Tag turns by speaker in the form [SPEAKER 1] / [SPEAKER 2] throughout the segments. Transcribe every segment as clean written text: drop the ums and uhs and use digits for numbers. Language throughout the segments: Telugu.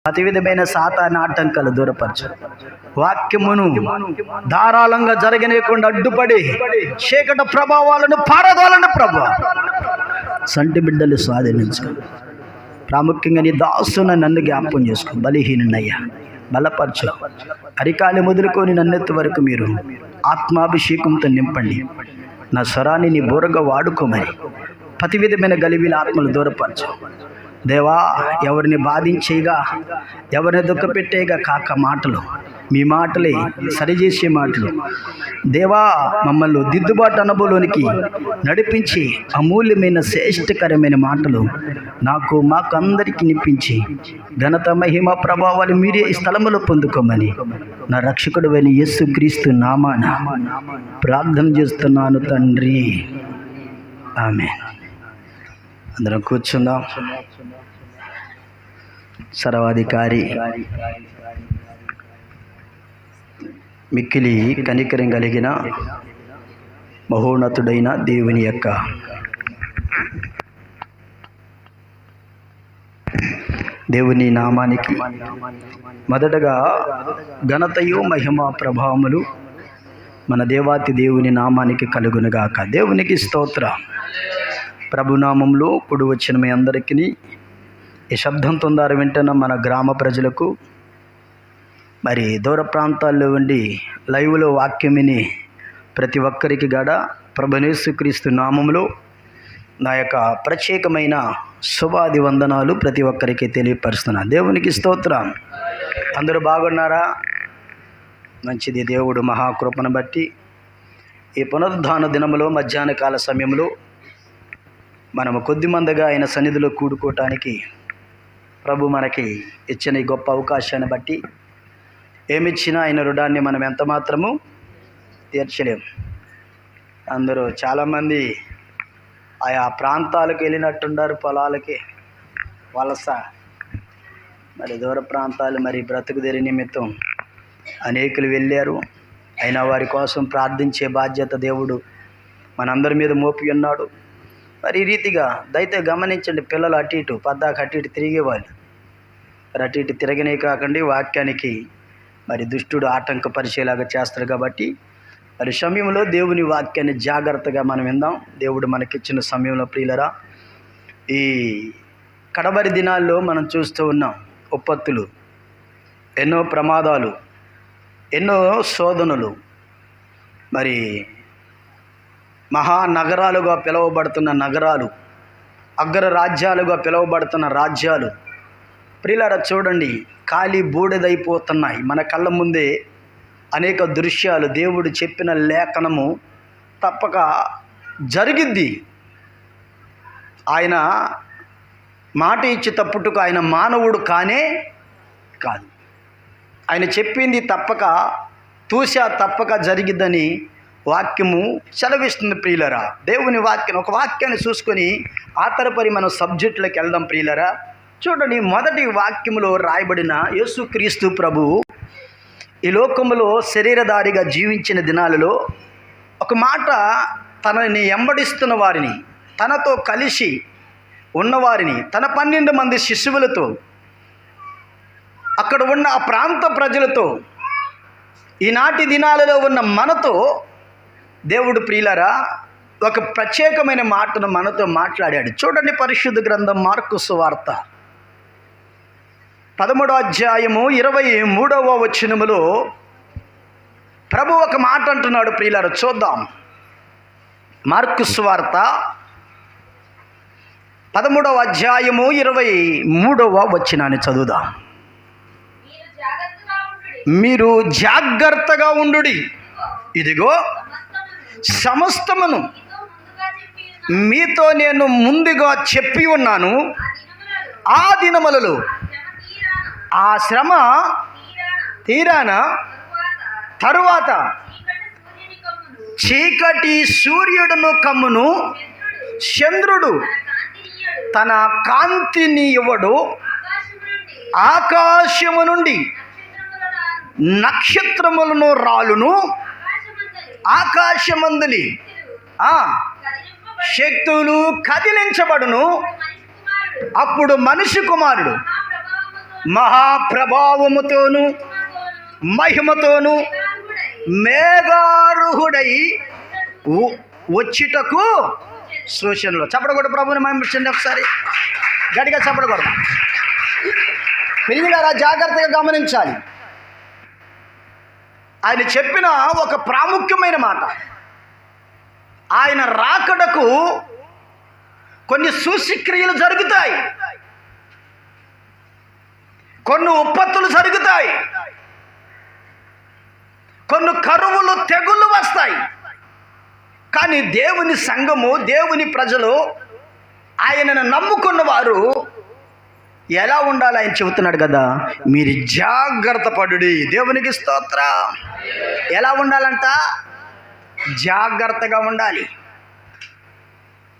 [SPEAKER 1] ప్రతి విధమైన సాతాను ఆటంకాలు దూరపరచు. వాక్యమును ధారాళంగా జరగనీయకుండా అడ్డుపడి చీకటి ప్రభావాలను పారదోలండి ప్రభు. సంటి బిడ్డలు స్వాధీనించుకో. ప్రాముఖ్యంగా నీ దాసున నన్ను జ్ఞాపకం చేసుకో. బలహీనయ్యా, బలపరచు. అరికాలి మొదలుకొని నన్నెత్తి వరకు మీరు ఆత్మాభిషేకంతో నింపండి. నా స్వరాన్ని నీ బోరగా వాడుకోమని ప్రతి విధమైన గలిబిల ఆత్మలు దూరపరచు దేవా. ఎవరిని బాధించేగా, ఎవరిని దుఃఖపెట్టేగా కాక మాటలు, మీ మాటలే సరిచేసే మాటలు దేవా. మమ్మల్ని దిద్దుబాటు అనుభవంలోనికి నడిపించి అమూల్యమైన శ్రేష్టకరమైన మాటలు నాకు మాకు అందరికీ నిప్పించి ఘనత మహిమ ప్రభావాలు మీరే ఈ స్థలంలో పొందుకోమని నా రక్షకుడు అయిన యేసుక్రీస్తు నామాన ప్రార్థన చేస్తున్నాను తండ్రి. ఆమేన్. అందరం కూర్చుందాం. సర్వాధికారి మిక్కిలి కనికరం కలిగిన మహోన్నతుడైన దేవుని యొక్క దేవుని నామానికి మొదటగా ఘనతయు మహిమ ప్రభావములు మన దేవాతి దేవుని నామానికి కలుగునుగాక. దేవునికి స్తోత్రం. ప్రభునామంలో కూడి వచ్చిన మీ అందరికీ, ఈ శబ్దంతో ద్వారా వింటున్న మన గ్రామ ప్రజలకు, మరి దూర ప్రాంతాల్లో ఉండి లైవ్లో వాక్యం విని ప్రతి ఒక్కరికి గడ ప్రభువైన యేసుక్రీస్తు నామంలో నా యొక్క ప్రత్యేకమైన శుభాది వందనాలు ప్రతి ఒక్కరికి తెలియపరుస్తున్నాను. దేవునికి స్తోత్రం. అందరూ బాగున్నారా? మంచిది. దేవుడు మహాకృపను బట్టి ఈ పునరుద్ధాన దినములో మధ్యాహ్న కాల సమయంలో మనము కొద్దిమందిగా ఆయన సన్నిధిలో కూడుకోవటానికి ప్రభు మనకి ఇచ్చిన ఈ గొప్ప అవకాశాన్ని బట్టి ఏమిచ్చినా ఆయన రుణాన్ని మనం ఎంత మాత్రము తీర్చలేము. అందరూ చాలామంది ఆయా ప్రాంతాలకు వెళ్ళినట్టున్నారు, పొలాలకి వలస, మరి దూర ప్రాంతాలు, మరి బ్రతుకుదెరి నిమిత్తం అనేకులు వెళ్ళారు. అయినా వారి కోసం ప్రార్థించే బాధ్యత దేవుడు మనందరి మీద మోపి ఉన్నాడు. మరి ఈ రీతిగా దయతో గమనించండి. పిల్లలు అటు ఇటు పద్దాక అటు ఇటు తిరిగేవాళ్ళు, మరి అటు ఇటు తిరగనే కాకండి వాక్యానికి మరి దుష్టుడు ఆటంకపరిచేలాగా చేస్తారు. కాబట్టి మరి సమయంలో దేవుని వాక్యాన్ని జాగ్రత్తగా మనం విందాం. దేవుడు మనకిచ్చిన సమయంలో ప్రియులరా, ఈ కడబరి దినాల్లో మనం చూస్తూ ఉన్నాం ఉత్పత్తులు, ఎన్నో ప్రమాదాలు, ఎన్నో శోధనలు, మరి మహానగరాలుగా పిలువబడుతున్న నగరాలు, అగ్ర రాజ్యాలుగా పిలువబడుతున్న రాజ్యాలు ప్రియులారా చూడండి, ఖాళీ బూడిదైపోతున్నాయి. మన కళ్ళ ముందే అనేక దృశ్యాలు. దేవుడు చెప్పిన లేఖనము తప్పక జరిగిద్ది. ఆయన మాట ఇచ్చి తప్పుటకు ఆయన మానవుడు కానే కాదు. ఆయన చెప్పింది తప్పక తూసా తప్పక జరిగిద్దని వాక్యము సెలవిస్తుంది ప్రియులరా. దేవుని వాక్యం, ఒక వాక్యాన్ని చూసుకొని ఆతరపరి మనం సబ్జెక్టులకు వెళ్దాం ప్రియులరా. చూడండి, మొదటి వాక్యములో రాయబడిన యేసుక్రీస్తు ప్రభు ఈ లోకములో శరీరధారిగా జీవించిన దినాలలో ఒక మాట తనని వెంబడిస్తున్న వారిని, తనతో కలిసి ఉన్నవారిని, తన 12 మంది శిష్యులతో, అక్కడ ఉన్న ఆ ప్రాంత ప్రజలతో, ఈనాటి దినాలలో ఉన్న మనతో దేవుడు ప్రియులరా ఒక ప్రత్యేకమైన మాటను మనతో మాట్లాడాడు. చూడండి, పరిశుద్ధ గ్రంథం మార్కు సువార్త 13వ అధ్యాయము 23వ వచనములో ప్రభు ఒక మాట అంటున్నాడు ప్రియులారా. చూద్దాం. మార్కు సువార్త 13వ అధ్యాయము 23వ వచనాన్ని చదువుదాం. మీరు జాగ్రత్తగా ఉండుడి, ఇదిగో సమస్తమును మీతో నేను ముందుగా చెప్పి ఉన్నాను. ఆ దినములలో ఆ శ్రమ తీరాన తరువాత చీకటి సూర్యుడును కమ్మును, చంద్రుడు తన కాంతిని ఇవ్వడు, ఆకాశము నుండి నక్షత్రములను రాలును, ఆకాశమందులి శక్తులు కదిలించబడును. అప్పుడు మనిషి కుమారుడు మహాప్రభావముతోను మహిమతోను మేఘారుహుడై వచ్చుటకు సూచనలు. చప్పడకూడదు ప్రభుని మహిమించండి ఒకసారి గట్టిగా చప్పడకూడదు. పిల్లలారా జాగ్రత్తగా గమనించాలి. ఆయన చెప్పిన ఒక ప్రాముఖ్యమైన మాట, ఆయన రాకడకు కొన్ని సూచక్రియలు జరుగుతాయి, కొన్ని ఉత్పత్తులు జరుగుతాయి, కొన్ని కరువులు తెగుళ్ళు వస్తాయి. కానీ దేవుని సంఘము, దేవుని ప్రజలు, ఆయనను నమ్ముకున్న వారు ఎలా ఉండాలి ఆయన చెబుతున్నాడు కదా, మీరు జాగ్రత్త పడుడి. దేవునికి స్తోత్ర. ఎలా ఉండాలంట? జాగ్రత్తగా ఉండాలి.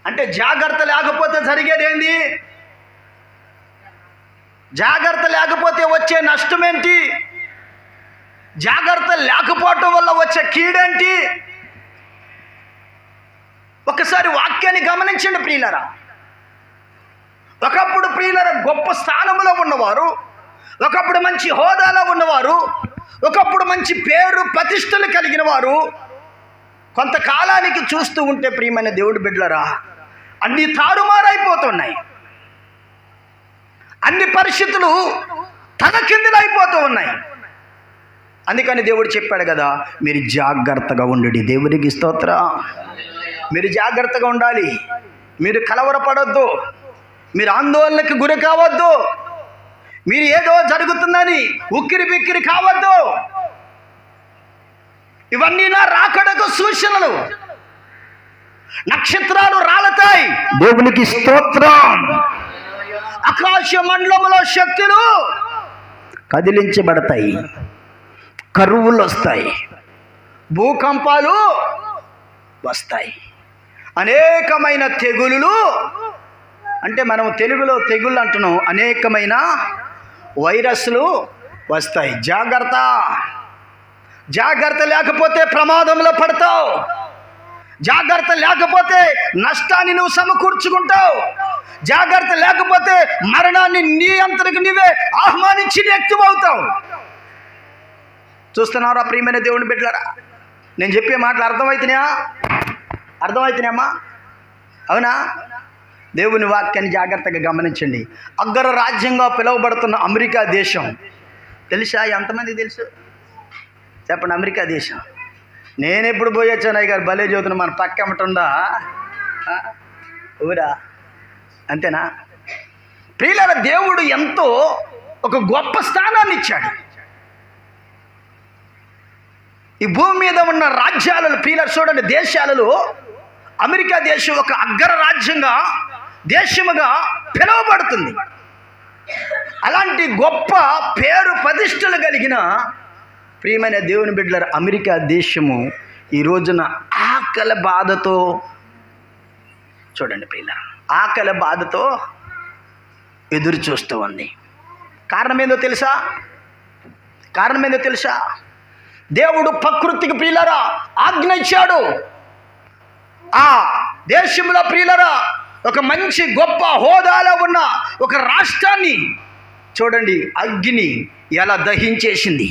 [SPEAKER 1] అంటే జాగ్రత్త లేకపోతే జరిగేది ఏంది? జాగ్రత్త లేకపోతే వచ్చే నష్టం ఏంటి? జాగ్రత్త లేకపోవటం వల్ల వచ్చే కీడేంటి? ఒకసారి వాక్యాన్ని గమనించండి ప్రియులరా. ఒకప్పుడు ప్రియులరా గొప్ప స్థానంలో ఉన్నవారు, ఒకప్పుడు మంచి హోదాలో ఉన్నవారు, ఒకప్పుడు మంచి పేరు ప్రతిష్టలు కలిగిన వారు కొంతకాలానికి చూస్తూ ఉంటే ప్రియమైన దేవుడి బిడ్డలరా అన్ని తారుమారైపోతున్నాయి. అన్ని పరిస్థితులు తన కిందలైపోతూ ఉన్నాయి. అందుకని దేవుడు చెప్పాడు కదా, మీరు జాగ్రత్తగా ఉండండి. దేవుడికి స్తోత్ర. మీరు జాగ్రత్తగా ఉండాలి. మీరు కలవరపడొద్దు, మీరు ఆందోళనకి గురి కావద్దు, మీరు ఏదో జరుగుతుందని ఉక్కిరి బిక్కిరి కావద్దు. ఇవన్నీ నా రాకడకు సూచనలు. నక్షత్రాలు రాలతాయి. దేవునికి స్తోత్రం. ఆకాశ మండలంలో శక్తులు కదిలించబడతాయి, కరువులు వస్తాయి, భూకంపాలు వస్తాయి, అనేకమైన తెగులులు, అంటే మనం తెలుగులో తెగుళ్ళు అంటున్నాం, అనేకమైన వైరస్లు వస్తాయి. జాగ్రత్త. జాగ్రత్త లేకపోతే ప్రమాదంలో పడతావు. జాగ్రత్త లేకపోతే నష్టాన్ని నువ్వు సమకూర్చుకుంటావు. జాగ్రత్త లేకపోతే మరణాన్ని నీ అంతరికి నీవే ఆహ్వానించి వ్యక్తమవుతావు. చూస్తున్నారా ప్రియమైన దేవుని బిడ్డలారా? నేను చెప్పే మాటలు అర్థమవుతున్నాయమ్మా? అవునా? దేవుని వాక్యాన్ని జాగ్రత్తగా గమనించండి. అగ్ర రాజ్యంగా పిలువబడుతున్న అమెరికా దేశం తెలుసా? ఎంతమంది తెలుసు చెప్పండి? అమెరికా దేశం. నేను ఎప్పుడు పోయొచ్చాను అయ్య గారు, భలే చదువుతున్నా. మన పక్క అమ్మటుందా ఊరా? అంతేనా? ప్రియులారా, దేవుడు ఎంతో ఒక గొప్ప స్థానాన్ని ఇచ్చాడు. ఈ భూమి మీద ఉన్న రాజ్యాలలో ప్రియులారా చూడండి, దేశాలలో అమెరికా దేశం ఒక అగ్ర రాజ్యంగా, దేశముగా పిలువబడుతుంది. అలాంటి గొప్ప పేరు ప్రతిష్టలు కలిగిన ప్రియమైన దేవుని బిడ్డలారా అమెరికా దేశము ఈ రోజున ఆకలి బాధతో, చూడండి ప్రియులారా, ఆకలి బాధతో ఎదురు చూస్తూ ఉంది. కారణం ఏందో తెలుసా? దేవుడు ప్రకృతికి ప్రియులారా ఆజ్ఞ ఇచ్చాడు. ఆ దేశంలో ప్రియులారా ఒక మంచి గొప్ప హోదాలో ఉన్న ఒక రాష్ట్రాన్ని చూడండి, అగ్ని ఎలా దహించేసింది,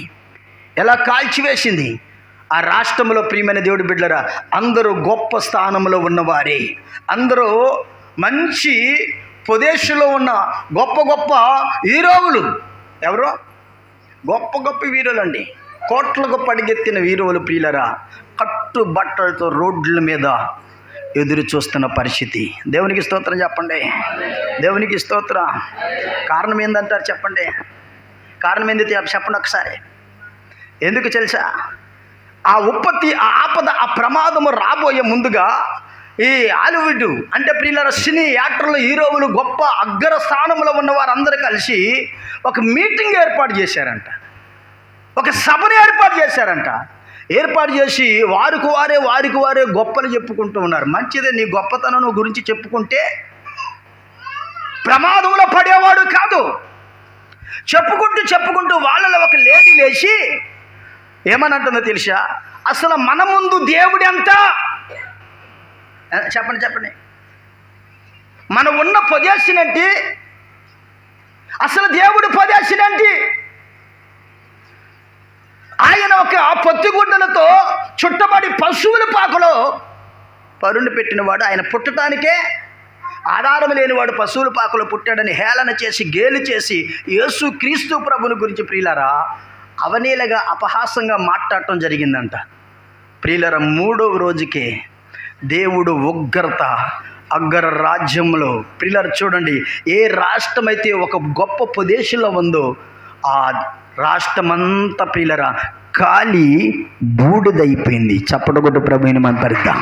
[SPEAKER 1] ఎలా కాల్చివేసింది. ఆ రాష్ట్రంలో ప్రియమైన దేవుడి బిడ్డలారా అందరూ గొప్ప స్థానంలో ఉన్నవారే, అందరూ మంచి ప్రదేశంలో ఉన్న గొప్ప గొప్ప హీరోవులు. ఎవరు? గొప్ప గొప్ప వీరులు అండి, కోట్లకు పడిగెత్తిన వీరువులు ప్రియులరా కట్టు బట్టలతో రోడ్ల మీద ఎదురు చూస్తున్న పరిస్థితి. దేవునికి స్తోత్రం చెప్పండి. దేవునికి స్తోత్రం. కారణం ఏందంటారు చెప్పండి? కారణం ఏంది చెప్పండి ఒకసారి. ఎందుకు తెలుసా? ఆ ఉత్పత్తి, ఆ ఆపద, ఆ ప్రమాదము రాబోయే ముందుగా ఈ హాలీవుడ్ అంటే ప్రియులారా సినీ యాక్టర్లు, హీరోవులు, గొప్ప అగ్ర స్థానంలో ఉన్న వారందరూ కలిసి ఒక మీటింగ్ ఏర్పాటు చేశారంట, ఒక సభను ఏర్పాటు చేశారంట. ఏర్పాటు చేసి వారికి వారే గొప్పలు చెప్పుకుంటూ ఉన్నారు. మంచిదే, నీ గొప్పతనం గురించి చెప్పుకుంటే ప్రమాదంలో పడేవాడు కాదు. చెప్పుకుంటూ వాళ్ళలో ఒక లేడీ లేచి ఏమనంటుందో తెలుసా? అసలు మన ముందు దేవుడు ఎంత? చెప్పండి. మనం ఉన్న పొజిషన్ ఏంటి? అసలు దేవుడు ఉపదేశుడు ఏంటి? ఆయన ఒక పొత్తిగుడ్డలతో చుట్టబడి పశువుల పాకలో పరుండి పెట్టినవాడు. ఆయన పుట్టడానికే ఆధారం లేనివాడు పశువుల పాకలో పుట్టాడని హేళన చేసి గేలి చేసి యేసు క్రీస్తు ప్రభుని గురించి ప్రియులారా అవనీలగా అపహాసంగా మాట్లాడటం జరిగిందంట. ప్రియులారా 3వ రోజుకే దేవుడు ఉగ్రత అగ్ర రాజ్యంలో, ప్రియులారా చూడండి, ఏ రాష్ట్రమైతే ఒక గొప్ప ప్రదేశంలో ఉందో ఆ రాష్ట్రమంతా ప్రియులారా కాలి బూడిదైపోయింది. చప్పటగొట్టు ప్రభుని మనం పరిద్దాం.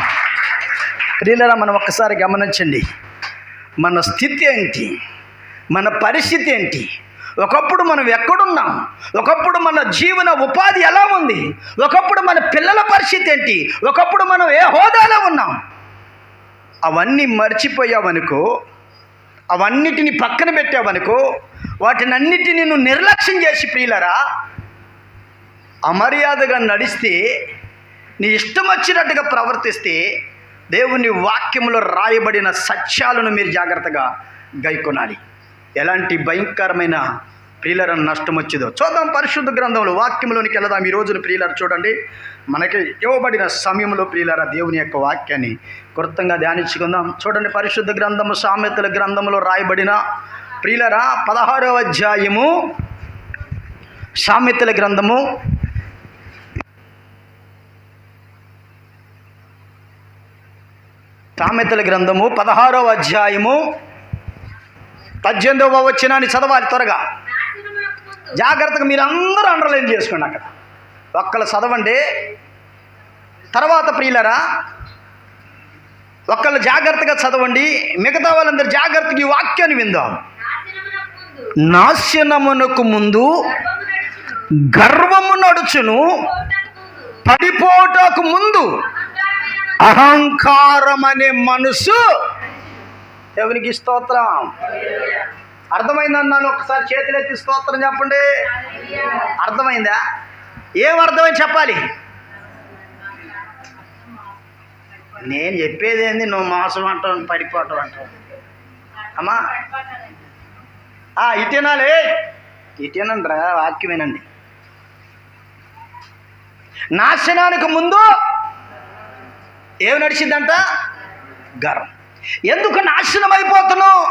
[SPEAKER 1] ప్రియులారా మనం ఒక్కసారి గమనించండి, మన స్థితి ఏంటి, మన పరిస్థితి ఏంటి, ఒకప్పుడు మనం ఎక్కడున్నాం, ఒకప్పుడు మన జీవన ఉపాధి ఎలా ఉంది, ఒకప్పుడు మన పిల్లల పరిస్థితి ఏంటి, ఒకప్పుడు మనం ఏ హోదాలో ఉన్నాం. అవన్నీ మర్చిపోయావనుకో, అవన్నిటిని పక్కన పెట్టావనుకో, వాటినన్నిటిని నువ్వు నిర్లక్ష్యం చేసి ప్రియులరా అమర్యాదగా నడిస్తే, నీ ఇష్టం వచ్చినట్టుగా ప్రవర్తిస్తే దేవుని వాక్యంలో రాయబడిన సత్యాలను మీరు జాగ్రత్తగా గైకొనాలి. ఎలాంటి భయంకరమైన ప్రియులర నష్టం వచ్చేదో చూద్దాం. పరిశుద్ధ గ్రంథంలో వాక్యంలోనికి వెళదాం. ఈ రోజున ప్రియులర చూడండి, మనకి ఇవ్వబడిన సమయంలో ప్రియులర దేవుని యొక్క వాక్యాన్ని కృతంగా ధ్యానించుకుందాం. చూడండి, పరిశుద్ధ గ్రంథము సామెతల గ్రంథంలో రాయబడిన ప్రియులర 16వ అధ్యాయము, సామెతల గ్రంథము 16వ అధ్యాయము 18వ వచనాన్ని చదవాలి త్వరగా. జాగ్రత్తగా మీరు అందరూ అండర్లైన్ చేసుకోండి. అక్కడ ఒక్కళ్ళు చదవండి. తర్వాత ప్రియులరా ఒక్కళ్ళు జాగ్రత్తగా చదవండి, మిగతా వాళ్ళందరూ జాగ్రత్తగా ఈ వాక్యాన్ని విందాం. నాశనమునకు ముందు గర్వము నడుచును, పడిపోటకు ముందు అహంకారం అనే మనసు. దేవునికి స్తోత్రం. అర్థమైందన్నాను, ఒకసారి చేతులెత్తి స్తోత్రం చెప్పండి. అర్థమైందా? ఏం అర్థమైంది చెప్పాలి. నేను చెప్పేది ఏంది, నువ్వు మోసం అంటావు, పడిపోవటం అంటావు. అమ్మా ఇటేనాలే, ఇటేనండ్రా, వాక్యమేనండి. నాశనానికి ముందు ఏమి నడిచిందంట? గర్వం. ఎందుకు నాశనం అయిపోతున్నావు?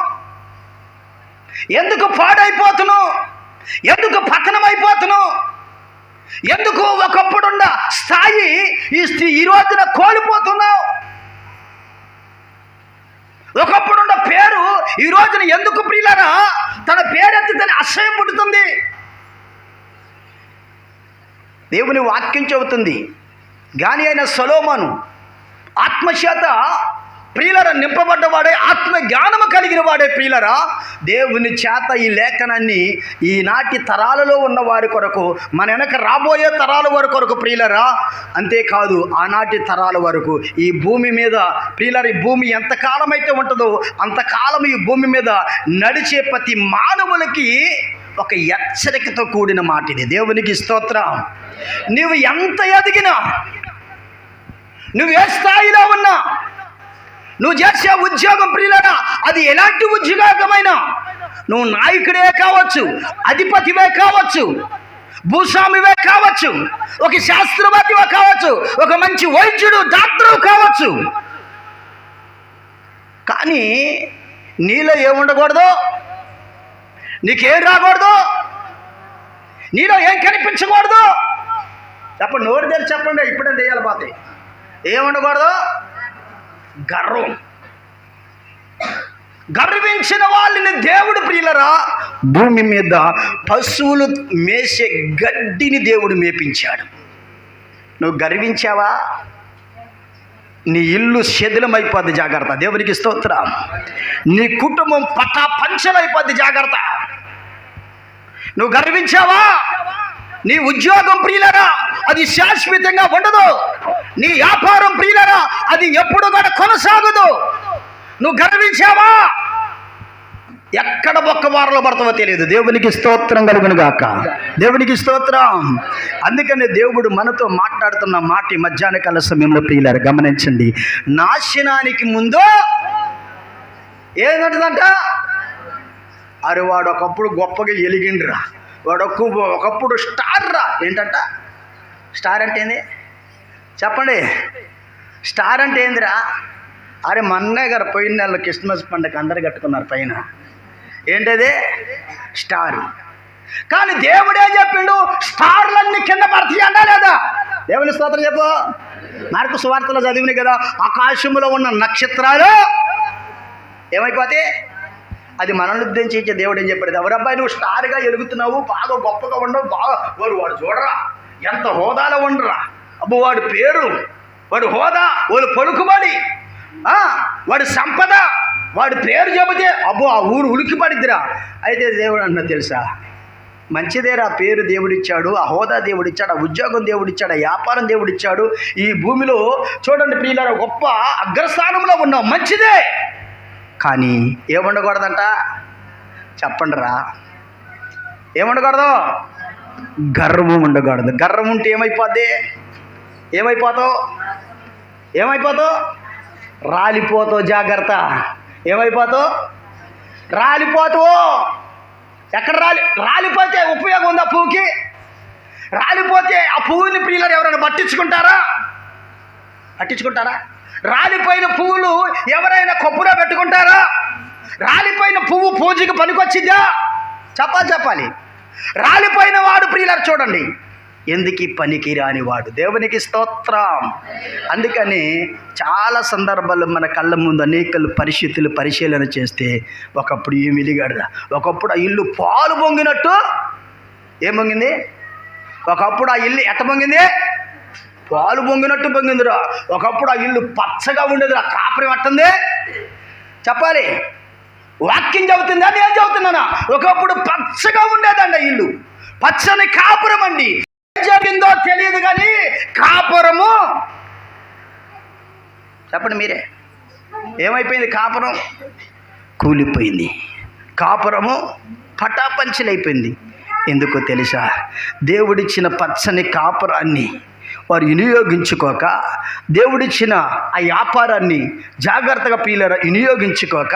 [SPEAKER 1] ఎందుకు పాడైపోతున్నావు? ఎందుకు పతనం అయిపోతున్నావు? ఎందుకు ఒకప్పుడున్న స్థాయి ఈ రోజున కోల్పోతున్నావు? ఒకప్పుడున్న పేరు ఈ రోజున ఎందుకు ప్రియులారా తన పేరెత్తితేనే అసహ్యం పుట్టుతుంది? దేవుని వాక్యం చెబుతుంది, జ్ఞాని అయిన సొలొమోను ఆత్మచేత ప్రియులరా నింపబడ్డవాడే, ఆత్మ జ్ఞానము కలిగిన వాడే ప్రియులరా దేవుని చేత ఈ లేఖనాన్ని ఈనాటి తరాలలో ఉన్న వారి కొరకు, మన వెనక రాబోయే తరాల వారి కొరకు ప్రియులరా, అంతేకాదు ఆనాటి తరాల వరకు ఈ భూమి మీద ప్రియులరా, ఈ భూమి ఎంతకాలం అయితే ఉంటుందో అంతకాలం ఈ భూమి మీద నడిచే ప్రతి మానవులకి ఒక హెచ్చరికతో కూడిన మాట ఇది. దేవునికి స్తోత్రం. నువ్వు ఎంత ఎదిగినా, నువ్వు ఏ స్థాయిలో ఉన్నా, నువ్వు చేసే ఉద్యోగం ప్రియులరా అది ఎలాంటి ఉద్యోగమైనా, నువ్వు నాయకుడే కావచ్చు, అధిపతివే కావచ్చు, భూస్వామివే కావచ్చు, ఒక శాస్త్రవేత్తవే కావచ్చు, ఒక మంచి వైద్యుడు డాక్టరు కావచ్చు, కానీ నీలో ఏముండకూడదు, నీకేం రాకూడదు, నీలో ఏం కనిపించకూడదు. చెప్పండి, నోరు తెరిచి చెప్పండి, ఇప్పుడే దెయ్యాలు పోతాయి. ఏముండకూడదు? గర్వం. గర్వించిన వాళ్ళని దేవుడు ప్రియులరా భూమి మీద పశువులు మేసే గడ్డిని దేవుడు మేపించాడు. నువ్వు గర్వించావా, నీ ఇల్లు శిథిలమైపోద్ది, జాగ్రత్త. దేవునికి స్తోత్రం. నీ కుటుంబం పంచలైపోద్ది, జాగ్రత్త. నువ్వు గర్వించావా, నీ ఉద్యోగం ప్రియులరా అది శాశ్వతంగా ఉండదు. నీ వ్యాపారం ప్రియులరా అది ఎప్పుడు కూడా కొనసాగదు. నువ్వు గర్వించావా, ఎక్కడ ఒక్క వారంలో పడతావో తెలియదు. దేవునికి స్తోత్రం కలుగును గాక. దేవునికి స్తోత్రం. అందుకనే దేవుడు మనతో మాట్లాడుతున్న మాట మధ్యాహ్న కాల సమయంలో ప్రియులారా గమనించండి. నాశనానికి ముందు ఏదంటదంట? అరే వాడు ఒకప్పుడు గొప్పగా ఎలిగిండ్రా, వాడు ఒకప్పుడు స్టార్ రా. ఏంటంట స్టార్ అంటే ఏంది చెప్పండి? స్టార్ అంటే ఏందిరా? అరే మొన్నే గారు పోయిన నెలలో క్రిస్మస్ పండుగ అందరు కట్టుకున్నారు పైన. ఏంటది? స్టార్. కానీ దేవుడు ఏం చెప్పిండు? స్టార్లన్నీ కింద పడతాయి అన్నా లేదా? దేవుని స్తోత్రం చెప్పు. మార్కు సువార్తలో చదివిన కదా, ఆకాశంలో ఉన్న నక్షత్రాలు ఏమైపోతే అది మనల్ని ఉద్దేశించే దేవుడు ఏం చెప్పాడు? ఎవరబ్బాయి నువ్వు స్టార్గా ఎలుగుతున్నావు, బాగా గొప్పగా ఉండవు, బాగా వాడు చూడరా ఎంత హోదాలో ఉండరా, అబ్బో వాడి పేరు, వాడు హోదా, వాడు పలుకుబడి, వాడి సంపద, వాడి పేరు చెబితే అబ్బో ఆ ఊరు ఉలికి పడిద్దిరా. అయితే దేవుడు అన్న తెలుసా, మంచిదేరా పేరు దేవుడిచ్చాడు, ఆ హోదా దేవుడిచ్చాడు, ఆ ఉద్యోగం దేవుడిచ్చాడు, ఆ వ్యాపారం దేవుడిచ్చాడు. ఈ భూమిలో చూడండి ప్రియులారా, గొప్ప అగ్రస్థానంలో ఉన్నాం, మంచిదే. కానీ ఏముండకూడదంట చెప్పండి రా? ఏముండకూడదు? గర్వం ఉండకూడదు. గర్వం ఉంటే ఏమైపోద్ది? ఏమైపోతావు? రాలిపోతావు. జాగ్రత్త. ఏమైపోతావు? రాలిపోతావు. ఎక్కడ రాలిపోతే ఉపయోగం ఉందా పువ్వుకి? రాలిపోతే ఆ పువ్వుని ప్రియులు ఎవరైనా పట్టించుకుంటారా? రాలిపోయిన పువ్వులు ఎవరైనా కొప్పులో పెట్టుకుంటారా? రాలిపోయిన పువ్వు పూజకి పనికొచ్చిద్దా? చెప్పాలి. రాలిపోయిన వాడు ప్రియులారు చూడండి, ఎందుకు పనికి రాని వాడు. దేవునికి స్తోత్రం. అందుకని చాలా సందర్భాల్లో మన కళ్ళ ముందు అనేక పరిస్థితులు పరిశీలన చేస్తే, ఒకప్పుడు ఏమి వెలిగాడురా, ఒకప్పుడు ఆ ఇల్లు పాలు పొంగినట్టు ఏం పొంగింది? ఒకప్పుడు ఆ ఇల్లు ఎట్ట పొంగింది? పాలు పొంగినట్టు పొంగిందిరా. ఒకప్పుడు ఆ ఇల్లు పచ్చగా ఉండేదిరా, కాపురం ఎట్టుంది చెప్పాలి. వాక్యం చెబుతుందా నేను చెబుతున్నానా? ఒకప్పుడు పచ్చగా ఉండేదండి ఇల్లు, పచ్చని కాపురం అండి. జరిగిందో తెలియదు కానీ కాపురము చెప్పండి మీరే, ఏమైపోయింది? కాపురం కూలిపోయింది, కాపురము పటాపంచలైపోయింది. ఎందుకో తెలుసా? దేవుడిచ్చిన పచ్చని కాపురాన్ని వారు వినియోగించుకోక, దేవుడిచ్చిన ఆ వ్యాపారాన్ని జాగ్రత్తగా వినియోగించుకోక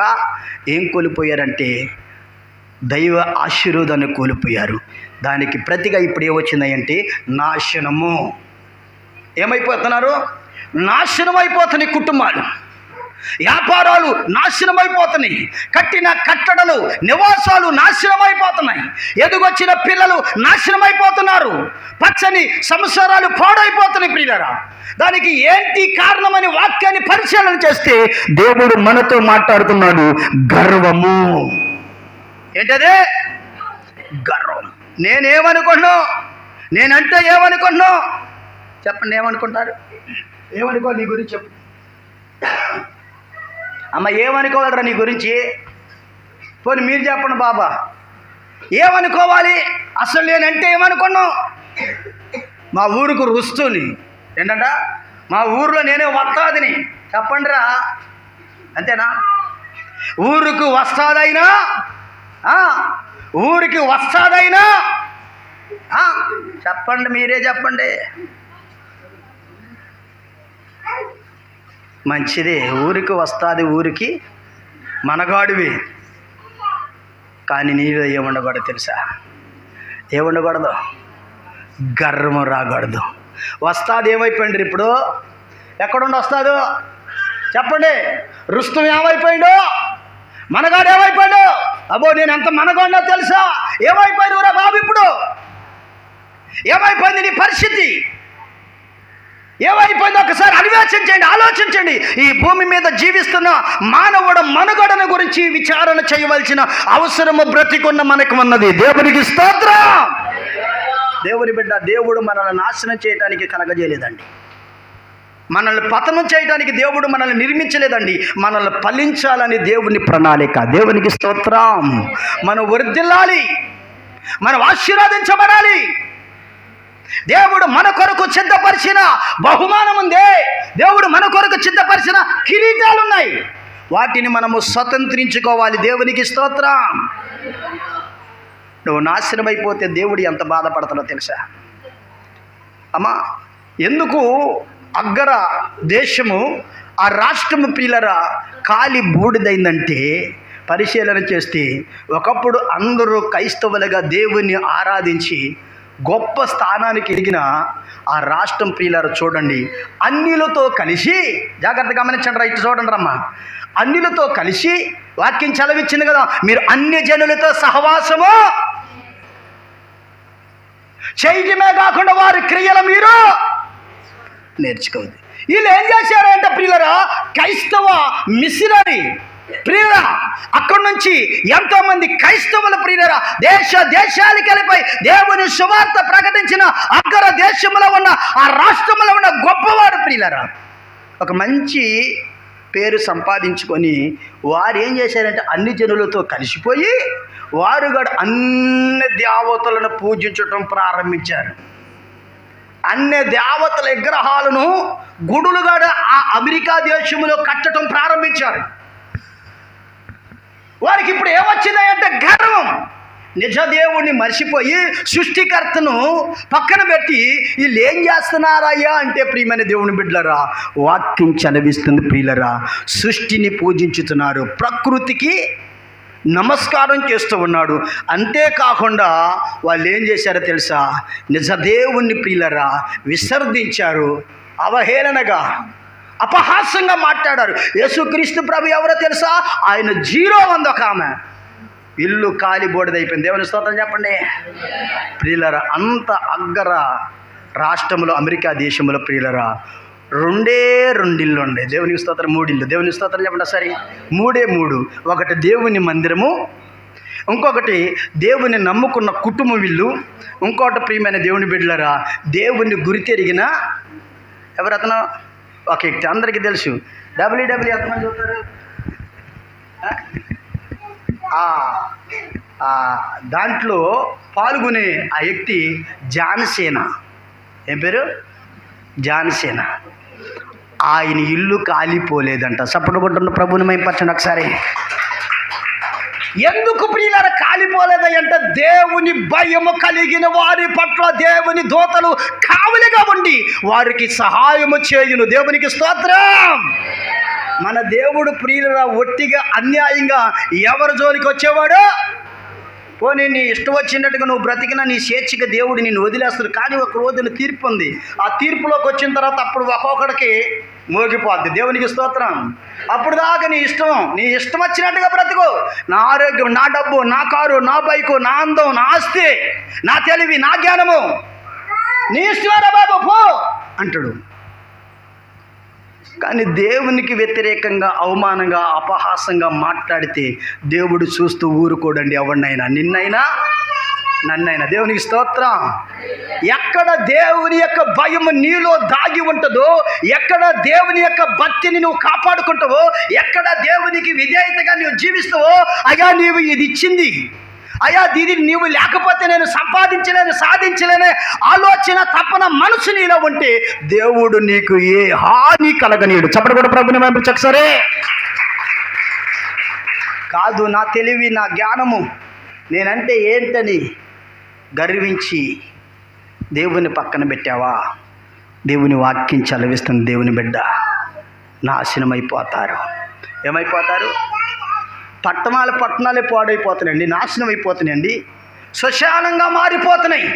[SPEAKER 1] ఏం కోల్పోయారంటే దైవ ఆశీర్వాదాన్ని కోల్పోయారు. దానికి ప్రతిగా ఇప్పుడు ఏమొచ్చిందంటే నాశనము. ఏమైపోతున్నారు? నాశనం అయిపోతున్నాయి కుటుంబాలు, వ్యాపారాలు నాశనం అయిపోతున్నాయి, కట్టిన కట్టడలు నివాసాలు నాశనం అయిపోతున్నాయి, ఎదుగొచ్చిన పిల్లలు నాశనం అయిపోతున్నారు, పచ్చని సంసారాలు పాడైపోతున్నాయి ప్రియులారా. దానికి ఏంటి కారణమని వాక్యాన్ని పరిశీలన చేస్తే దేవుడు మనతో మాట్లాడుతున్నాడు. గర్వము. ఏంటదే? గర్వం. నేనేమనుకున్నా, నేనంటే ఏమనుకున్నా చెప్పండి. ఏమనుకుంటారు? ఏమనుకో నీ గురించి చెప్పు అమ్మ. ఏమనుకోవాలరా నీ గురించి? పోనీ మీరు చెప్పండి బాబా, ఏమనుకోవాలి? అసలు నేనంటే ఏమనుకున్నావు? మా ఊరుకు రుస్తుని ఏంటంట, మా ఊరిలో నేనే వస్తాదిని చెప్పండి రా. అంతేనా? ఊరికి వస్తాదైనా, ఊరికి వస్తాదైనా చెప్పండి, మీరే చెప్పండి. మంచిదే, ఊరికి వస్తుంది, ఊరికి మనగాడివి. కానీ నీలో ఏముండకూడదు తెలుసా? ఏముండకూడదు? గర్వం రాకూడదు. వస్తాది ఏమైపోయింది ఇప్పుడు? ఎక్కడుండి వస్తాడు చెప్పండి? రుస్తుం ఏమైపోయిండు? మనగాడు ఏమైపోయాడు? అబ్బో నేను ఎంత మనగాడినో తెలుసా? ఏమైపోయింది ఊరా బాబు? ఇప్పుడు ఏమైపోయింది నీ పరిస్థితి? ఏమైపోయింది? ఒకసారి అన్వేషించండి, ఆలోచించండి. ఈ భూమి మీద జీవిస్తున్న మానవుడు మనుగడను గురించి విచారణ చేయవలసిన అవసరము బ్రతికున్న మనకు ఉన్నది. దేవునికి స్తోత్రం. దేవుని బిడ్డ, దేవుడు మనల్ని నాశనం చేయడానికి కలగజేయలేదండి, మనల్ని పతనం చేయడానికి దేవుడు మనల్ని నిర్మించలేదండి, మనల్ని ఫలించాలని దేవుని ప్రణాళిక. దేవునికి స్తోత్రం. మనం వర్ధిల్లాలి, మనం ఆశీర్వదించబడాలి. దేవుడు మన కొరకు సిద్ధపరిచిన బహుమానం ఉంది, దేవుడు మన కొరకు సిద్ధపరిచిన కిరీటాలు ఉన్నాయి, వాటిని మనము స్వతంత్రించుకోవాలి. దేవునికి స్తోత్రం. నువ్వు నాశనం అయిపోతే దేవుడు ఎంత బాధపడతాడో తెలుసా అమ్మా? ఎందుకు అగ్గర దేశము, ఆ రాష్ట్రము పిల్లరా కాలి బూడిదైందంటే పరిశీలన చేస్తే ఒకప్పుడు అందరూ క్రైస్తవులుగా దేవుణ్ణి ఆరాధించి గొప్ప స్థానానికి ఎదిగిన ఆ రాష్ట్రం ప్రియులారా చూడండి, అన్యులతో కలిసి, జాగ్రత్తగా గమనించండి, రైట్ చూడండి రమ్మా, అన్యులతో కలిసి వాక్యం చలవిచ్చింది కదా, మీరు అన్య జనులతో సహవాసము చేయటమే కాకుండా వారి క్రియలు మీరు నేర్చుకోవద్దు. వీళ్ళు ఏం చేశారంటే ప్రియులరా, క్రైస్తవ మిషనరీ ప్రియులరా, అక్కడి నుంచి ఎంతో మంది క్రైస్తవుల ప్రియులరా దేశాలకు వెళ్ళిపోయి దేవుని సువార్త ప్రకటించిన అగ్ర దేశంలో ఉన్న ఆ రాష్ట్రంలో ఉన్న గొప్పవారు ప్రియులరా ఒక మంచి పేరు సంపాదించుకొని వారు ఏం చేశారంటే అన్ని జనులతో కలిసిపోయి వారు కూడా అన్ని దేవతలను పూజించటం ప్రారంభించారు. అన్ని దేవతల విగ్రహాలను గుడులుగా ఆ అమెరికా దేశంలో కట్టడం ప్రారంభించారు. వారికి ఇప్పుడు ఏమొచ్చిందంటే గర్వం. నిజ దేవుణ్ణి మర్చిపోయి సృష్టికర్తను పక్కన పెట్టి వీళ్ళు ఏం చేస్తున్నారయ్యా అంటే, ప్రియమైన దేవుని బిడ్డలరా, వాక్యం చదివిస్తుంది ప్రియులరా, సృష్టిని పూజించుతున్నారు, ప్రకృతికి నమస్కారం చేస్తూ ఉన్నాడు. అంతేకాకుండా వాళ్ళు ఏం చేశారో తెలుసా, నిజ దేవుణ్ణి ప్రియులరా విసర్జించారు, అవహేళనగా అపహాస్యంగా మాట్లాడారు. యేసుక్రీస్తు ప్రభు ఎవరో తెలుసా, ఆయన 0 ఒక ఆమె ఇల్లు కాలిబోడిదైపోయింది. దేవుని స్తోత్రం చెప్పండి ప్రియులరా. అంత అగ్గర రాష్ట్రంలో అమెరికా దేశంలో ప్రియులరా 2 ఇళ్ళు ఉండే. దేవునికి స్తోత్రం 3 ఇళ్ళు. దేవుని స్తోత్రం చెప్పండి సరే, 3 ఒకటి దేవుని మందిరము, ఇంకొకటి దేవుని నమ్ముకున్న కుటుంబం ఇల్లు, ఇంకొకటి ప్రియమైన దేవుని బిడ్డలరా దేవుని గురితెరిగిన ఎవరతను ఒక వ్యక్తి అందరికీ తెలుసు, డబ్ల్యూడబ్ల్యూ ఎంతమంది చూస్తారు, దాంట్లో పాల్గొనే ఆ వ్యక్తి జాన్సేన. ఏం పేరు? జాన్సేన. ఆయన ఇల్లు కాలిపోలేదంట. సపోర్ట్ కొట్టున్న ప్రభుని మైపరచండి ఒకసారి. ఎందుకు ప్రియులారా కాలిపోలేదంటే, దేవుని భయము కలిగిన వారి పట్ల దేవుని దూతలు కావలిగా ఉండి వారికి సహాయము చేయును. దేవునికి స్తోత్రం. మన దేవుడు ప్రియులరా ఒట్టిగా అన్యాయంగా ఎవరి జోలికి వచ్చేవాడు? పోనీ నీ ఇష్టం వచ్చినట్టుగా నువ్వు బ్రతికినా నీ స్వేచ్ఛగా దేవుడు నిన్ను వదిలేస్తాడు. కానీ ఒక రోజున తీర్పు ఉంది. ఆ తీర్పులోకి వచ్చిన తర్వాత అప్పుడు ఒక్కొక్కడికి మోగిపోద్ది. దేవునికి స్తోత్రం. అప్పుడు దాకా నీ ఇష్టం వచ్చినట్టుగా బ్రతుకు. నా ఆరోగ్యం, నా డబ్బు, నా కారు, నా బైకు, నా అందం, నా ఆస్తి, నా తెలివి, నా జ్ఞానము నీ ఇష్టమేనా బాబు పో అంటాడు. కానీ దేవునికి వ్యతిరేకంగా అవమానంగా అపహాసంగా మాట్లాడితే దేవుడు చూస్తూ ఊరుకోడండి. ఎవరినైనా, నిన్నైనా నన్నైనా. దేవునికి స్తోత్రం. ఎక్కడ దేవుని యొక్క భయం నీలో దాగి ఉంటుందో, ఎక్కడ దేవుని యొక్క భక్తిని నువ్వు కాపాడుకుంటావో, ఎక్కడ దేవునికి విధేయతగా నువ్వు జీవిస్తావో, అయ్యా నీవు ఇది ఇచ్చింది, అయ్యా ఇది నీవు లేకపోతే నేను సంపాదించలేను, సాధించలేనే ఆలోచన తప్పన మనసు నీలో ఉంటే దేవుడు నీకు ఏ హాని కలగనీయుడు. చెప్పడు కూడా ప్రభుని పంపించొకసారి. కాదు నా తెలివి, నా జ్ఞానము, నేనంటే ఏంటని గర్వించి దేవుని పక్కన పెట్టావా, దేవుని వాక్యం చదివిస్తుంది దేవుని బిడ్డ నాశనమైపోతారు. ఏమైపోతారు? పట్టణాలే పాడైపోతున్నాయండి, నాశనం అయిపోతున్నాయండి, శ్మశానంగా మారిపోతున్నాయి.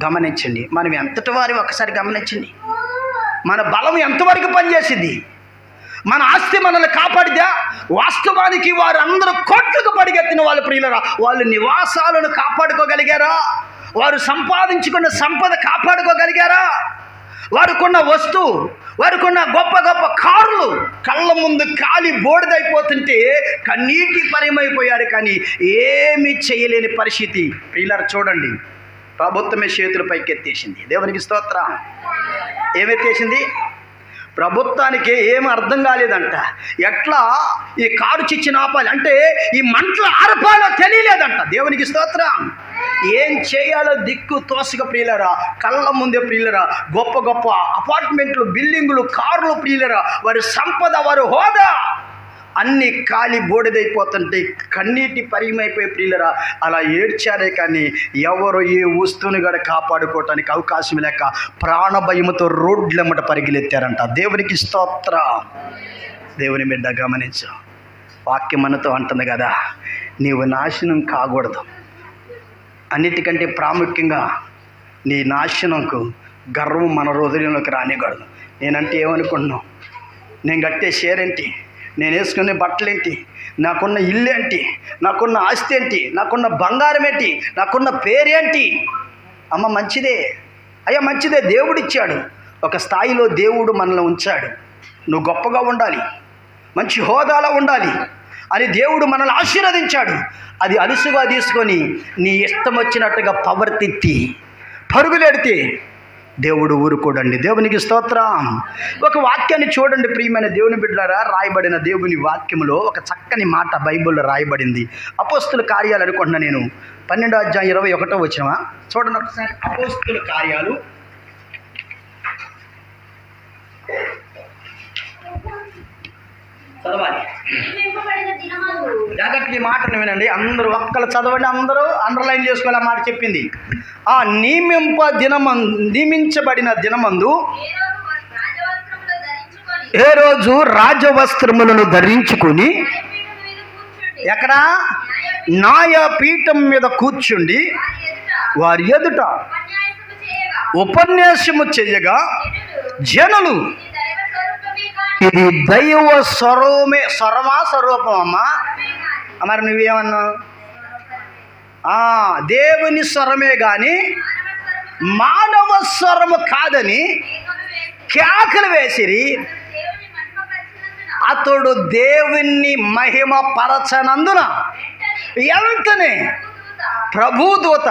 [SPEAKER 1] గమనించండి, మనం ఎంతటి వారి ఒకసారి గమనించండి. మన బలం ఎంతవరకు పనిచేసింది? మన ఆస్తి మనల్ని కాపాడిదా? వాస్తవానికి వారు అందరూ కోట్లకు పడిగెత్తిన వాళ్ళ ప్రియులరా, వాళ్ళు నివాసాలను కాపాడుకోగలిగారా? వారు సంపాదించుకున్న సంపద కాపాడుకోగలిగారా? వారికున్న వస్తువు, వారికున్న గొప్ప గొప్ప కార్లు కళ్ళ ముందు కాలి బోడిదైపోతుంటే కన్నీటి పరిమైపోయారు. కానీ ఏమీ చేయలేని పరిస్థితి. ప్రియులారా చూడండి, ప్రభుత్వమే చేతులు పైకెత్తేసింది. దేవునికి స్తోత్రం. ఏమెత్తేసింది? ప్రభుత్వానికి ఏమి అర్థం కాలేదంట. ఎట్లా ఈ కారు చిచ్చిన ఆపాలి అంటే, ఈ మంటలు ఆర్పాలో తెలియలేదంట. దేవునికి స్తోత్రం. ఏం చేయాలో దిక్కు తోసక ప్రియులరా, కళ్ళ ముందే ప్రియులరా గొప్ప గొప్ప అపార్ట్మెంట్లు, బిల్డింగులు, కార్లు ప్రియులరా, వారి సంపద, వారి హోదా అన్నీ కాలి బోడిదైపోతుంటే కన్నీటి పరిమైపోయి ప్రియులరా అలా ఏడ్చారే. కానీ ఎవరు ఏ వస్తువుని కూడా కాపాడుకోవటానికి అవకాశం లేక ప్రాణభయముతో రోడ్లెమ్మట పరిగెలెత్తారంట. దేవునికి స్తోత్రం. దేవుని బిడ్డ గమనించు, వాక్యం మనతో అంటుంది కదా, నీవు నాశనం కాకూడదు. అన్నిటికంటే ప్రాముఖ్యంగా నీ నాశనంకు గర్వం మన హృదయంలోకి రానికూడదు. నేనంటే ఏమనుకుంటున్నావు? నేను కట్టే షేరేంటి, నేను వేసుకునే బట్టలేంటి, నాకున్న ఇల్లు ఏంటి, నాకున్న ఆస్తి ఏంటి, నాకున్న బంగారం ఏంటి, నాకున్న పేరేంటి? అమ్మ మంచిదే, అయ్యా మంచిదే, దేవుడిచ్చాడు. ఒక స్థాయిలో దేవుడు మనల్ని ఉంచాడు. నువ్వు గొప్పగా ఉండాలి, మంచి హోదాలో ఉండాలి అని దేవుడు మనల్ని ఆశీర్వదించాడు. అది అలుసుగా తీసుకొని నీ ఇష్టం వచ్చినట్టుగా పవర్తెత్తి పరుగులెడితే దేవుడు ఊరుకోడండి. దేవునికి స్తోత్రం. ఒక వాక్యాన్ని చూడండి ప్రియమైన దేవుని బిడ్డలారా, రాయబడిన దేవుని వాక్యములో ఒక చక్కని మాట బైబిల్లో రాయబడింది. అపోస్తుల కార్యాలు అనుకుంటున్నా నేను, 12వ అధ్యాయం 21వ వచనం చూడండి ఒకసారి. అపోస్తుల కార్యాలు చదవాలి, జాగ్రత్తగా ఈ మాటను వినండి. అందరూ ఒక్కలు చదవండి, అందరూ అండర్లైన్ చేసుకోవాలి. ఆ మాట చెప్పింది. ఆ నియమించబడిన దినమందు ఏ రోజు రాజవస్త్రములను ధరించుకుని ఎక్కడ న్యాయపీఠం మీద కూర్చుండి వారి ఎదుట ఉపన్యాసము చేయగా జనులు, ఇది దైవ స్వరూపం అమ్మా. మరి నువ్వేమన్నావు? దేవుని స్వరమే కానీ మానవ స్వరము కాదని కేకలు వేసిరి. అతడు దేవుణ్ణి మహిమ పరచనందున వెంటనే ప్రభుదూత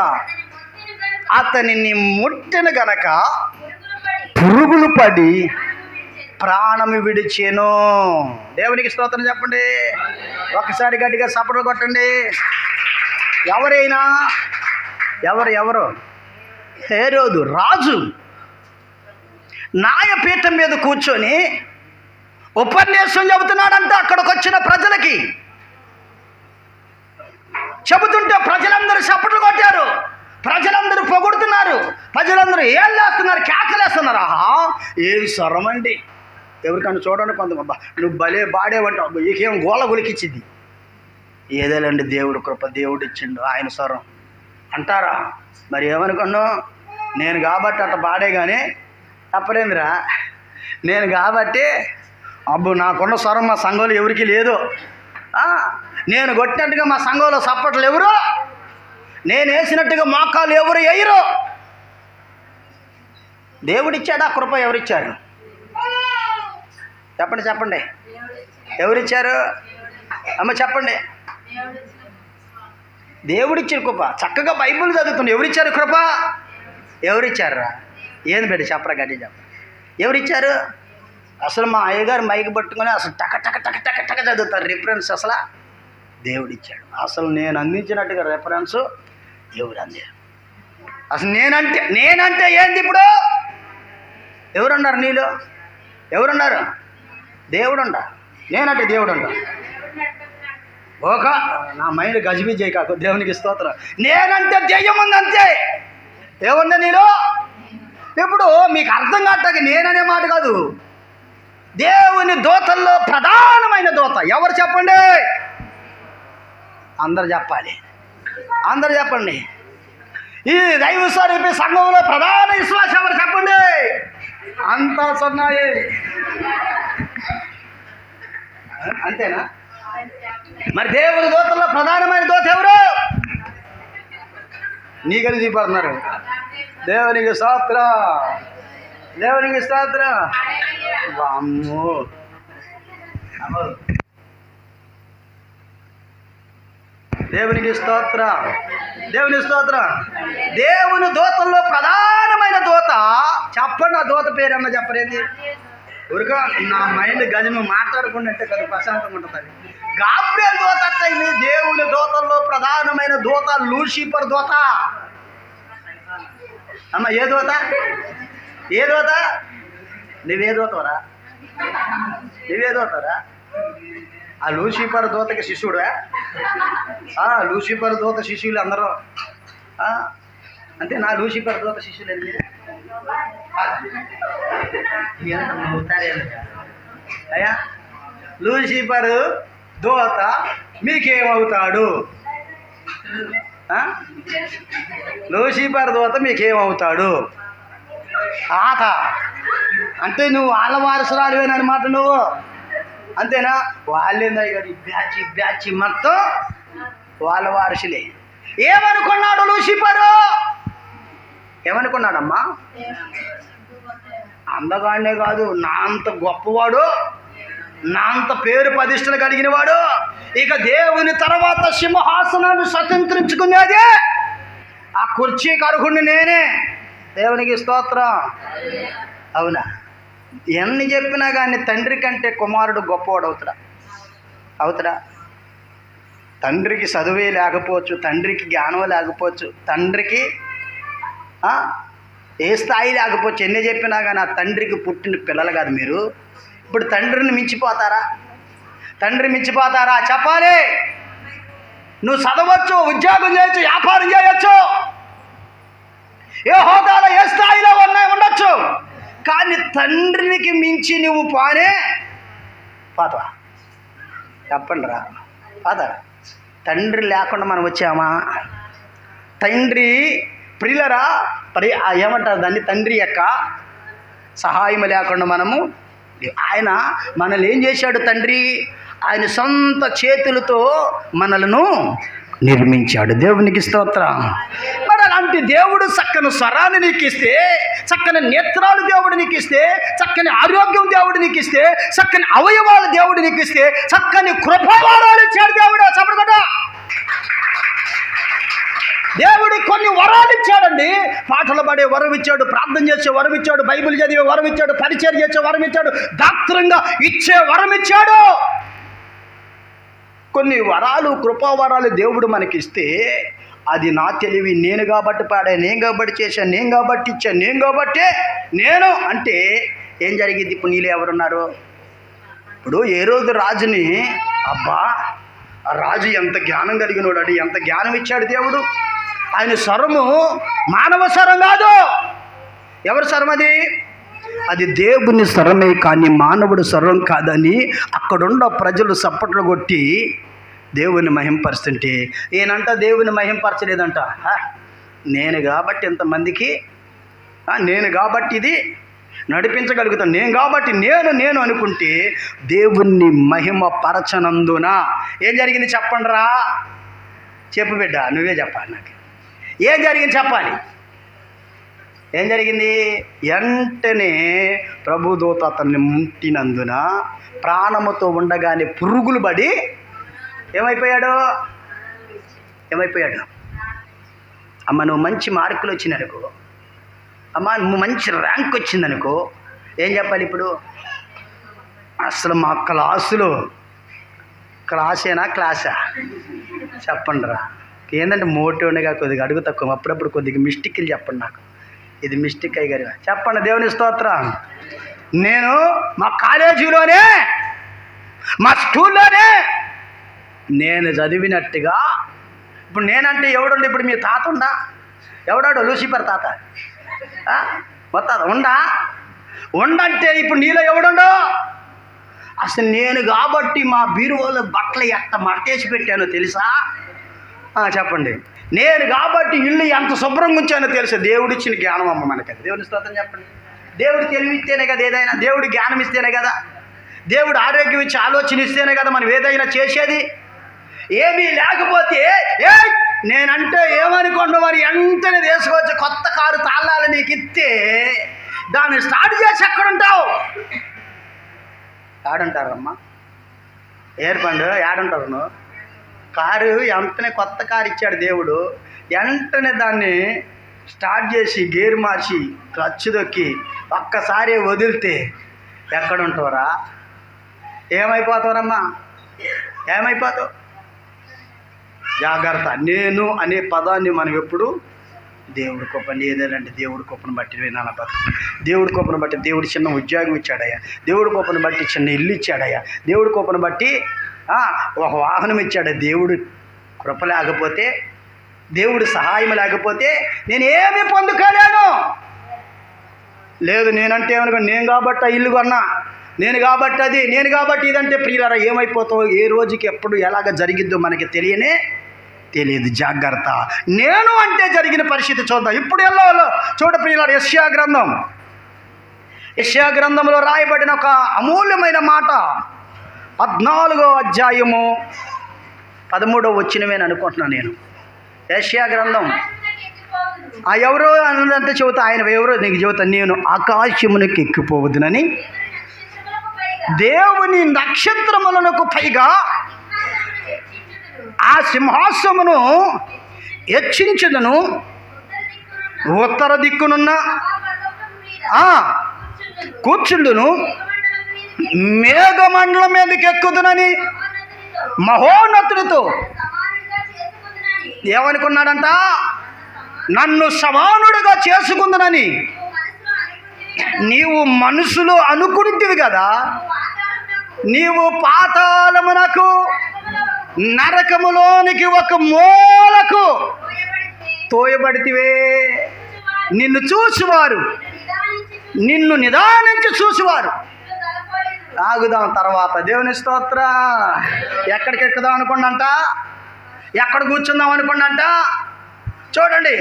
[SPEAKER 1] అతనిని ముట్టిన గనక పురుగులు పడి ప్రాణము విడిచెను. దేవునికి స్తోత్రం చెప్పండి. ఒకసారి గట్టిగా చప్పట్లు కొట్టండి. ఎవరైనా ఎవరు హేరోదు రాజు న్యాయపీఠం మీద కూర్చొని ఉపన్యాసం చెబుతున్నాడంట. అక్కడికి వచ్చిన ప్రజలకి చెబుతుంటే ప్రజలందరూ చప్పట్లు కొట్టారు, ప్రజలందరూ పొగుడుతున్నారు, ప్రజలందరూ ఏళ్ళేస్తున్నారు, కేకలేస్తున్నారు. ఆహా ఏం స్వరం అండి! ఎవరికన్నా చూడండి, కొంతమంది నువ్వు భలే బాడేవంటావు, ఏకేం గోళ గులికిచ్చింది. ఏదేలండి దేవుడు కృప, దేవుడు ఇచ్చిండు, ఆయన స్వరం అంటారా? మరి ఏమనుకున్నావు? నేను కాబట్టి అట్లా బాడే కానీ తప్పలేదురా, నేను కాబట్టి అబ్బు నాకున్న స్వరం మా సంఘంలో ఎవరికి లేదు. నేను కొట్టినట్టుగా మా సంఘంలో సప్పట్లు ఎవరు, నేను వేసినట్టుగా మోకాలు ఎవరు వేయరు. దేవుడిచ్చాడు ఆ కృప. ఎవరిచ్చారు చెప్పండి, చెప్పండి. ఎవరిచ్చారు అమ్మ చెప్పండి. దేవుడిచ్చిన కృప. చక్కగా బైబిల్ చదువుతుంది. ఎవరిచ్చారు కృప? ఎవరిచ్చారా? ఏంది పెట్టి చెప్పరా, గట్టి చెప్ప. ఎవరిచ్చారు? అసలు మా అయ్యగారు మైకి పట్టుకొని అసలు టక టక టక టక టక చదువుతారు రిఫరెన్స్. అసలు దేవుడిచ్చాడు. అసలు నేను అందించినట్టుగా రెఫరెన్స్ ఎవరు అందారు? అసలు నేనంటే ఏంది? ఇప్పుడు ఎవరున్నారు నీలో? ఎవరున్నారు? దేవుడుండ. నేనంటే దేవుడుండ. ఓక నా మైండ్ గజిబిజే కాకు. దేవునికి స్తోత్రం. నేనంటే దెయ్యం ఉంది అంతే. ఏముంది నీలో? ఇప్పుడు మీకు అర్థం కావట్లేదు, నేననే మాట కాదు, దేవుని దూతల్లో ప్రధానమైన దూత ఎవరు చెప్పండి? అందరు చెప్పాలి, అందరు చెప్పండి. ఈ దైవ స్వరూపి సంఘంలో ప్రధాన విశ్వాసం ఎవరు చెప్పండి? అంతా సున్నాయి. అంతేనా? మరి దేవుని దూతల్లో ప్రధానమైన దూత ఎవరు? నీకని చూపడుతున్నారు. దేవునికి స్తోత్రం, దేవునికి స్తోత్రం. వామ్మో, దేవునికి స్తోత్రం, దేవుని స్తోత్రం. దేవుని దూతల్లో ప్రధానమైన దూత చెప్పండి. ఆ దూత పేరన్నా చెప్పరేంది? ఊరిక నా మైండ్ గజము మాట్లాడుకున్నట్టే కదా ప్రశాంతంగా ఉంటుంది. గాబ్రియల్ దూత అట్టయింది. దేవుని దూతల్లో ప్రధానమైన దూత లూసిఫర్ దూత. అమ్మ ఏ దూత? ఏ దూత? నువ్వే దూతవరా? నువ్వే దూతరా? ఆ లూసిఫర్ దూతకి శిష్యుడా? లూసిఫర్ దూత శిష్యులు అందరూ అంతే. నా లూసిఫర్ దూత శిష్యులు ఏంటి? అయ్యా లూసిఫర్ దూత మీకేమవుతాడు? లూసిఫర్ దూత మీకేమవుతాడు? తాత అంటే నువ్వు వాళ్ళ వారసురాలివేనమాట నువ్వు, అంతేనా? వాళ్ళేందయ్య గారు ఈ బ్యాచ్ మొత్తం వాళ్ళ వారసులే. ఏమనుకున్నాడు లూసిఫరు? ఏమనుకున్నాడమ్మా? అందగానే కాదు, నా అంత గొప్పవాడు, నా అంత పేరు ప్రతిష్టలు కలిగిన వాడు, ఇక దేవుని తర్వాత సింహాసనాన్ని స్వతంత్రించుకునేది ఆ కుర్చీకి అర్హుడిని నేనే. దేవునికి స్తోత్రం. అవునా? ఎన్ని చెప్పినా కానీ తండ్రి కంటే కుమారుడు గొప్పవాడు అవుతాడా? తండ్రికి చదువే లేకపోవచ్చు, తండ్రికి జ్ఞానం లేకపోవచ్చు, తండ్రికి ఏ స్థాయి లేకపోవచ్చు, ఎన్ని చెప్పినా కానీ ఆ తండ్రికి పుట్టిన పిల్లలు కాదు మీరు. ఇప్పుడు తండ్రిని మించిపోతారా? తండ్రి మించిపోతారా? చెప్పాలి. నువ్వు చదవచ్చు, ఉద్యోగం చేయొచ్చు, వ్యాపారం చేయొచ్చు, ఏ హోదాలో ఏ స్థాయిలో ఉండొచ్చు, కానీ తండ్రికి మించి నువ్వు పోతావా? చెప్పండి రా, పోతారా? తండ్రి లేకుండా మనం వచ్చామా? తండ్రి ప్రియులరా, ఏమంటారు దాన్ని, తండ్రి యొక్క సహాయం లేకుండా మనము, ఆయన మనల్ని ఏం చేశాడు? తండ్రి ఆయన సొంత చేతులతో మనలను నిర్మించాడు. దేవునికి స్తోత్రం. మరి అలాంటి దేవుడు చక్కని స్వరాన్ని నీకు ఇస్తే, చక్కని నేత్రాలు దేవుడు నీకు ఇస్తే, చక్కని ఆరోగ్యం దేవుడు నీకు ఇస్తే, చక్కని అవయవాలు దేవుడు నీకు ఇస్తే, చక్కని కృపావరాలు ఇచ్చాడు దేవుడు. చెప్పకుండా దేవుడు కొన్ని వరాలు ఇచ్చాడండి. పాటలు పాడే వరం ఇచ్చాడు, ప్రార్థన చేసే వరం ఇచ్చాడు, బైబిల్ చదివే వరం ఇచ్చాడు, పరిచయం చేసే వరం ఇచ్చాడు, డాక్టరంగా ఇచ్చే వరం ఇచ్చాడు. కొన్ని వరాలు, కృపావరాలు దేవుడు మనకిస్తే అది నా తెలివి, నేను కాబట్టి పాడాను, నేను కాబట్టి చేశాను, నేను కాబట్టి ఇచ్చాను, నేను కాబట్టి నేను అంటే ఏం జరిగింది? ఇప్పుడు నీళ్ళు ఎవరున్నారు? ఇప్పుడు ఏ రోజు రాజుని, అబ్బా ఆ రాజు ఎంత జ్ఞానం కలిగినోడు, ఎంత జ్ఞానం ఇచ్చాడు దేవుడు. ఆయన స్వరము మానవ స్వరం కాదు. ఎవరి స్వరం అది? అది దేవుని స్వరమే కానీ మానవుడు స్వరం కాదని అక్కడున్న ప్రజలు చప్పట్లు కొట్టి దేవుని మహింపరుస్తుంటే ఈయనంట దేవుని మహింపరచలేదంట. నేను కాబట్టి ఇంతమందికి, నేను కాబట్టి ఇది నడిపించగలుగుతాను, నేను కాబట్టి నేను అనుకుంటే దేవుణ్ణి మహిమ పరచనందున ఏం జరిగింది చెప్పండి రా? చెప్పు బిడ్డ, నువ్వే చెప్పాలి నాకు. ఏం జరిగింది చెప్పాలి? ఏం జరిగింది? వెంటనే ప్రభుదూత అతన్ని ముట్టినందున ప్రాణముతో ఉండగానే పురుగులు పడి ఏమైపోయాడు? అమ్మ నువ్వు మంచి మార్కులు వచ్చిందనుకో, అమ్మ నువ్వు మంచి ర్యాంక్ వచ్చిందనుకో, ఏం చెప్పాలి ఇప్పుడు? అసలు మా క్లాసులో క్లాసా చెప్పండి రా. ఏంటంటే మోటివ్గా కొద్దిగా అడుగు తక్కువ, అప్పుడప్పుడు కొద్దిగా మిస్టేక్లు చెప్పండి నాకు. ఇది మిస్టేక్ అయ్యి గారు చెప్పండి. దేవుని స్తోత్రం. నేను మా కాలేజీలోనే, మా స్కూల్లోనే నేను చదివినట్టుగా, ఇప్పుడు నేనంటే ఎవడుండి? ఇప్పుడు మీ తాత ఉండా? ఎవడాడు? లూసిఫర్ తాత మొత్తం ఉండంటే ఇప్పుడు నీలో ఎవడుండో? అసలు నేను కాబట్టి మా బీరువాలో బట్టలు ఎట్ట మడతేసి పెట్టానో తెలుసా? చెప్పండి. నేను కాబట్టి ఇల్లు ఎంత శుభ్రంగా ఉంచానో తెలుసా? దేవుడిచ్చిన జ్ఞానం అమ్మ మనకి. దేవుని స్తోత్రం చెప్పండి. దేవుడు తెలివిస్తేనే కదా ఏదైనా, దేవుడు జ్ఞానం ఇస్తేనే కదా, దేవుడు ఆరోగ్యం ఇచ్చి ఆలోచన ఇస్తేనే కదా మనం ఏదైనా చేసేది. ఏమీ లేకపోతే నేనంటే ఏమనుకోండి మరి వెంటనే తీసుకోవచ్చు. కొత్త కారు తాళాలు నీకు ఇస్తే దాన్ని స్టార్ట్ చేసి ఎక్కడుంటావు? ఏడుంటారమ్మా? ఏర్పండు ఏడుంటారు నువ్వు? కారు వెంటనే కొత్త కారు ఇచ్చాడు దేవుడు, వెంటనే దాన్ని స్టార్ట్ చేసి గేర్ మార్చి క్లచ్ దొక్కి ఒక్కసారి వదిలితే ఎక్కడుంటావురా? ఏమైపోతావురమ్మా? ఏమైపోతావు? జాగ్రత్త. నేను అనే పదాన్ని మనం ఎప్పుడు దేవుడి గొప్పని ఏదేనంటే దేవుడి గొప్పను బట్టి వినాల బతుకు. దేవుడి గొప్పను బట్టి దేవుడు చిన్న ఉద్యోగం ఇచ్చాడయ్యా, దేవుడి గొప్పను బట్టి చిన్న ఇల్లు ఇచ్చాడయ్యా, దేవుడి గొప్పను బట్టి ఒక వాహనం ఇచ్చాడు. దేవుడు కృప లేకపోతే, దేవుడి సహాయం లేకపోతే నేనేమీ పొందుకోలేను. లేదు నేనంటే ఏమనుకో, నేను కాబట్టి ఆ ఇల్లు కొన్నా, నేను కాబట్టి అది, నేను కాబట్టి ఇదంటే ప్రియులారా ఏమైపోతావు, ఏ రోజుకి ఎప్పుడు ఎలాగ జరిగిద్దో మనకి తెలియదు. జాగ్రత్త. నేను అంటే జరిగిన పరిస్థితి చూద్దాం. ఇప్పుడు చూడ ప్రియులారా, యెషయా గ్రంథంలో రాయబడిన ఒక అమూల్యమైన మాట 14వ అధ్యాయము 13వ వచనమేని అనుకుంటున్నాను నేను. యెషయా గ్రంథం ఎవరో అన్నదంటే చెబుతా, ఆయన ఎవరో నీకు చెబుతా, నేను ఆకాశమునకు ఎక్కిపోవద్దునని దేవుని నక్షత్రములకు పైగా ఆ సింహాసమును హెచ్చించుదును, ఉత్తర దిక్కునున్న కూర్చుండును, మేఘమండలం మీదకి ఎక్కుదునని మహోన్నతుడితో ఏమనుకున్నాడంట, నన్ను సమానుడిగా చేసుకుందునని నీవు మనసులో అనుకుంటివి కదా, నీవు పాతాళమునకు నరకములోనికి ఒక మూలకు తోయబడితివే. నిన్ను చూసివారు, నిన్ను నిదానించి చూసివారు ఆగుదాం. తర్వాత దేవుని స్తోత్ర. ఎక్కడికి ఎక్కుదాం అనుకోండంట, ఎక్కడ కూర్చుందాం అనుకోండంట. చూడండి,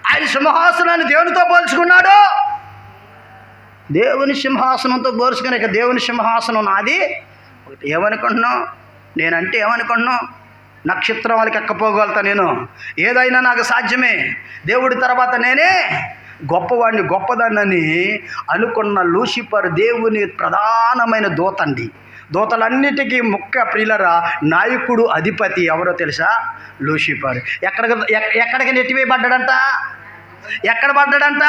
[SPEAKER 1] ఆయన సింహాసనాన్ని దేవునితో పోల్చుకున్నాడు. దేవుని సింహాసనంతో పోల్చుకుని, ఇక దేవుని సింహాసనం నాది. ఏమనుకుంటున్నావు, నేనంటే ఏమనుకుంటున్నావు, నక్షత్రం వాళ్ళకి ఎక్కపోగలుగుతా, నేను ఏదైనా నాకు సాధ్యమే, దేవుడి తర్వాత నేనే గొప్పవాడిని, గొప్పదాన్ని అనుకున్న లూసిఫర్ దేవుని ప్రధానమైన దూతండి. దూతలన్నిటికీ ముఖ్య ప్రియులరా నాయకుడు, అధిపతి ఎవరో తెలుసా? లూసిఫర్. ఎక్కడికి నెట్టివేయబడ్డాడంట, ఎక్కడ పడ్డాడంట?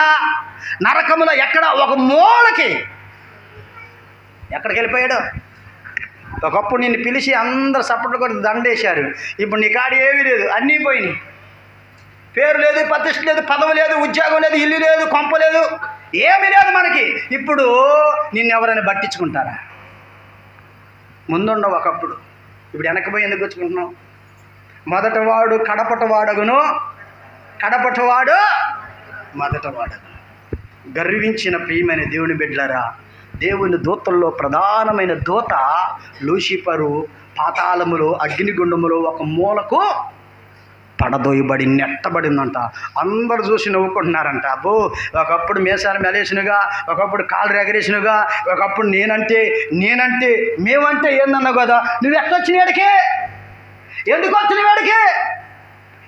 [SPEAKER 1] నరకములో ఎక్కడ ఒక మూలకి. ఎక్కడికి వెళ్ళిపోయాడు? ఒకప్పుడు నిన్ను పిలిచి అందరు సపోర్ట్లు కొట్టి దండేశారు. ఇప్పుడు నీ కాడ ఏమీ లేదు, అన్నీ పోయినాయి. పేరు లేదు, ప్రతిష్ట లేదు, పదవి లేదు, ఉద్యోగం లేదు, ఇల్లు లేదు, కొంప లేదు, ఏమీ లేదు మనకి. ఇప్పుడు నిన్ను ఎవరైనా పట్టించుకుంటారా? ముందుండవు ఒకప్పుడు, ఇప్పుడు వెనకపోయి ఎందుకు వచ్చుకుంటున్నావు? మొదటవాడు కడపటవాడగును, కడపటవాడు మొదటవాడగును. గర్వించిన ప్రియమైన దేవుని బిడ్డలారా, దేవుని దూతల్లో ప్రధానమైన దూత లూసిఫరు పాతాళములో, అగ్నిగుండములో ఒక మూలకు పడదోయబడి నెట్టబడిందంట. అందరు చూసి నవ్వుకుంటున్నారంట. అబ్బో, ఒకప్పుడు మేసాలు మెలేసినగా, ఒకప్పుడు కాళ్ళు ఎగరేసినగా, ఒకప్పుడు నేనంటే మేమంటే ఏందన్నావు కదా. నువ్వు ఎక్కడొచ్చిన వాడికి, ఎందుకు వచ్చిన వాడికి,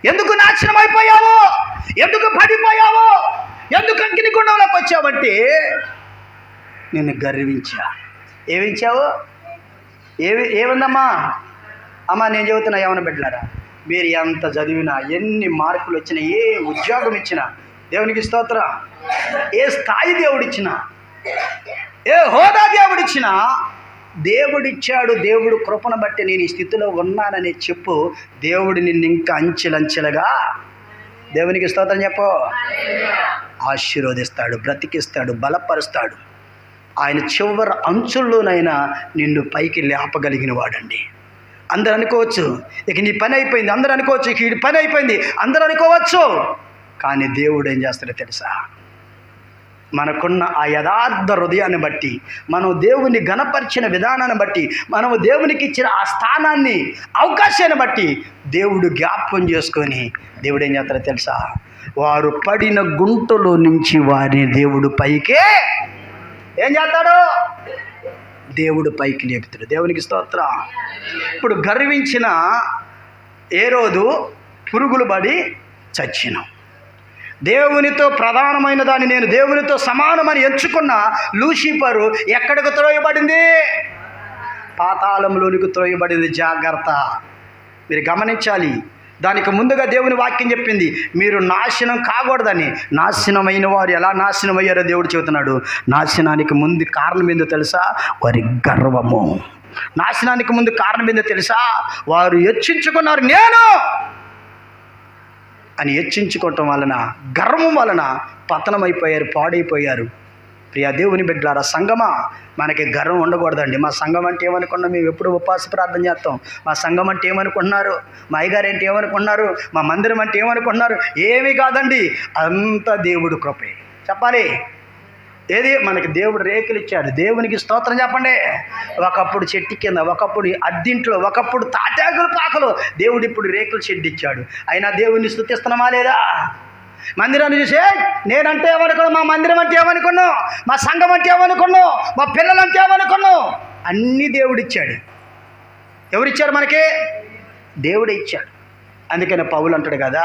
[SPEAKER 1] ఎందుకు నాశనం అయిపోయావు, ఎందుకు పడిపోయావు, ఎందుకు అగ్నిగుండంలోకి వచ్చావంటే నిన్ను గర్వించా. ఏమించావు? ఏముందమ్మా? అమ్మా నేను చెబుతున్నా, ఏమన్నా బిడ్డలారా, మీరు ఎంత చదివినా, ఎన్ని మార్కులు వచ్చినా, ఏ ఉద్యోగం ఇచ్చినా, దేవునికి స్తోత్రం, ఏ స్థాయి దేవుడిచ్చినా, ఏ హోదా దేవుడిచ్చినా, దేవుడిచ్చాడు. దేవుడు కృపను బట్టి నేను ఈ స్థితిలో ఉన్నానని చెప్పు. దేవుడు నిన్ను ఇంకా అంచెలంచెలుగా, దేవునికి స్తోత్రం చెప్పు, ఆశీర్వదిస్తాడు, బ్రతికిస్తాడు, బలపరుస్తాడు. ఆయన చివరి అంచుల్లోనైనా నిన్ను పైకి లేపగలిగిన వాడండి. అందరూ అనుకోవచ్చు ఇక నీ పని అయిపోయింది, అందరూ అనుకోవచ్చు ఇక ఈ పని అయిపోయింది, అందరూ అనుకోవచ్చు. కానీ దేవుడు ఏం చేస్తాడో తెలుసా? మనకున్న ఆ యథార్థ హృదయాన్ని బట్టి, మనం దేవుని ఘనపరిచిన విధానాన్ని బట్టి, మనము దేవునికి ఇచ్చిన ఆ స్థానాన్ని, అవకాశాన్ని బట్టి దేవుడు జ్ఞాపకం చేసుకొని దేవుడు ఏం చేస్తాడో తెలుసా? వారు పడిన గుంటలో నుంచి వారిని దేవుడు పైకే ఏం చేస్తాడు? దేవుడు పైకి లేపుతాడు. దేవునికి స్తోత్రం. ఇప్పుడు గర్వించిన హేరోదు పురుగులు పడి చచ్చిన, దేవునితో ప్రధానమైన దాన్ని, నేను దేవునితో సమానమని ఎంచుకున్న లూసిఫరు ఎక్కడికి త్రోయబడింది? పాతాళంలోనికి త్రోయబడింది. జాగ్రత్త, మీరు గమనించాలి. దానికి ముందుగా దేవుని వాక్యం చెప్పింది, మీరు నాశనం కాకూడదని. నాశనమైన వారు ఎలా నాశనం అయ్యారో దేవుడు చెబుతున్నాడు. నాశనానికి ముందు కారణం ఏందో తెలుసా? వారి గర్వము. నాశనానికి ముందు కారణం ఏందో తెలుసా? వారు హెచ్చించుకున్నారు నేను అని. హెచ్చించుకోవటం వలన, గర్వం వలన పతనమైపోయారు, పాడైపోయారు. ప్రియ దేవుని బిడ్డలారా, సంఘమా, మనకి గర్వం ఉండకూడదండి. మా సంఘం అంటే ఏమనుకున్నాం? మేము ఎప్పుడు ఉపవాస ప్రార్థన చేస్తాం. మా సంఘం అంటే ఏమనుకుంటున్నారు? మా అయ్యగారు అంటే ఏమనుకుంటున్నారు? మా మందిరం అంటే ఏమనుకుంటున్నారు? ఏమీ కాదండి, అంత దేవుడు కృపే. చెప్పాలి, ఏది మనకి దేవుడు రేకులు ఇచ్చాడు. దేవునికి స్తోత్రం చెప్పండి. ఒకప్పుడు చెట్టు కింద, ఒకప్పుడు అద్దింట్లో, ఒకప్పుడు తాటాకుల పాకలు, దేవుడు ఇప్పుడు రేకుల షెడ్ ఇచ్చాడు. అయినా దేవుడిని స్తుతిస్తున్నామా లేదా? మందిరాన్ని చూసే నేనంటే ఏమనుకున్నావు, మా మందిరం అంటే ఏమనుకున్నావు, మా సంఘం అంటే ఏమనుకున్నావు, మా పిల్లలంటే ఏమనుకున్నావు, అన్నీ దేవుడిచ్చాడు. ఎవరిచ్చారు మనకి? దేవుడే ఇచ్చాడు. అందుకని పౌలు అంటాడు కదా,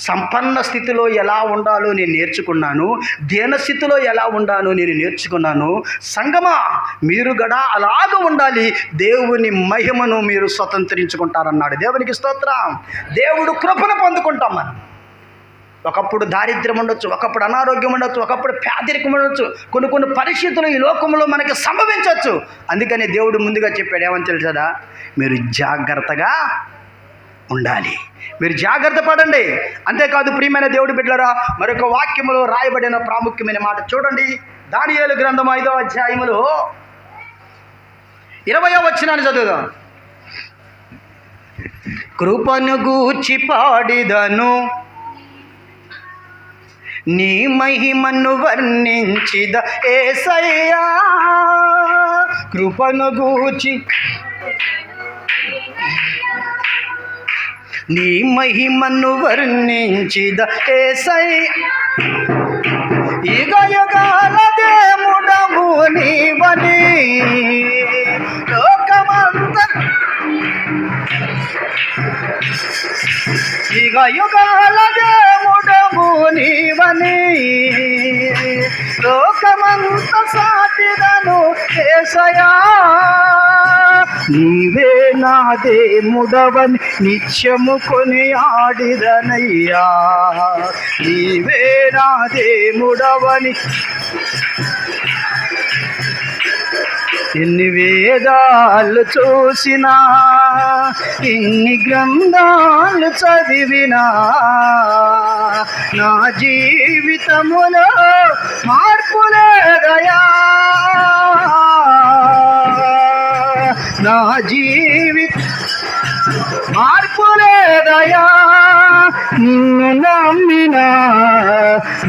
[SPEAKER 1] సంపన్న స్థితిలో ఎలా ఉండాలో నేను నేర్చుకున్నాను, దీనస్థితిలో ఎలా ఉండాలో నేను నేర్చుకున్నాను. సంగమా, మీరు కూడా అలాగ ఉండాలి, దేవుని మహిమను మీరు స్వతంత్రించుకుంటారన్నాడు. దేవునికి స్తోత్రం. దేవుడు కృపను పొందుకుంటాం మనం. ఒకప్పుడు దారిద్ర్యం ఉండొచ్చు, ఒకప్పుడు అనారోగ్యం ఉండొచ్చు, ఒకప్పుడు పేదరికం ఉండొచ్చు, కొన్ని పరిస్థితులు ఈ లోకంలో మనకి సంభవించవచ్చు. అందుకని దేవుడు ముందుగా చెప్పాడు, ఏమని తెలుసా? మీరు జాగ్రత్తగా ఉండాలి, మీరు జాగ్రత్త పడండి. అంతేకాదు ప్రియమైన దేవుడి బిడ్డలారా, మరొక వాక్యములో రాయబడిన ప్రాముఖ్యమైన మాట చూడండి. దానియేలు గ్రంథం 5వ అధ్యాయములో 20వ వచనాన్ని చదువుదాం. కృపను గూర్చి పాడిదను, నీ మహిమను వర్ణించిద యేసయ్యా. కృపను గూర్చి నీ మహిమను వర్ణించిద యేసయ్యా. యుగ యుగాల దేవుడవు నీవని లోకమంతా, యుగ యుగాల దేవుడవు నీవని లోకమంత సాటిదను యేసయ్యా. నీవే నా దేవుడవని నిత్యము కొనియాడిదనయ్యా. నీవే నా దేవుడవని ఎన్ని వేదాలు చూసినా, ఎన్ని గ్రంథాలు చదివినా, నా జీవితములో మార్పులేదయా. నా జీవిత మార్పులేదయా. నిన్ను నమ్మినా,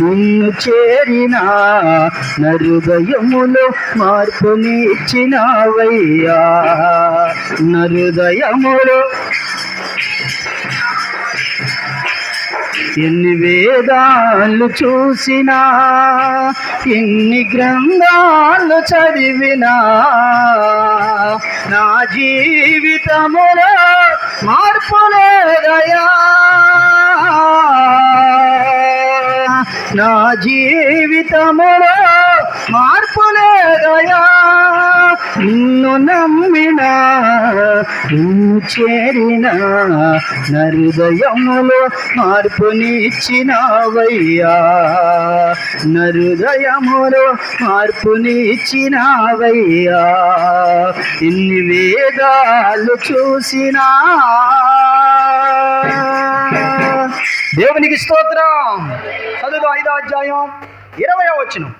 [SPEAKER 1] నిన్ను చేరినా, నా హృదయములో మార్పునిచ్చినావయ్యా. నా హృదయములో ఎన్ని వేదాలు చూసినా, ఎన్ని గ్రంథాలు చదివినా, నా జీవితములో మార్పులేదయా. నా జీవితములో మార్పులేదయా. నిన్ను నమ్మినా, నిన్ను చేరినా, నా హృదయములో మార్పునిచ్చినావయ్యా. నా హృదయములో మార్పునిచ్చినావయ్యా. ఇన్ని వేదాలు చూసినా. దేవునికి స్తోత్రం. చదువు 5వ అధ్యాయం 20వ వచనం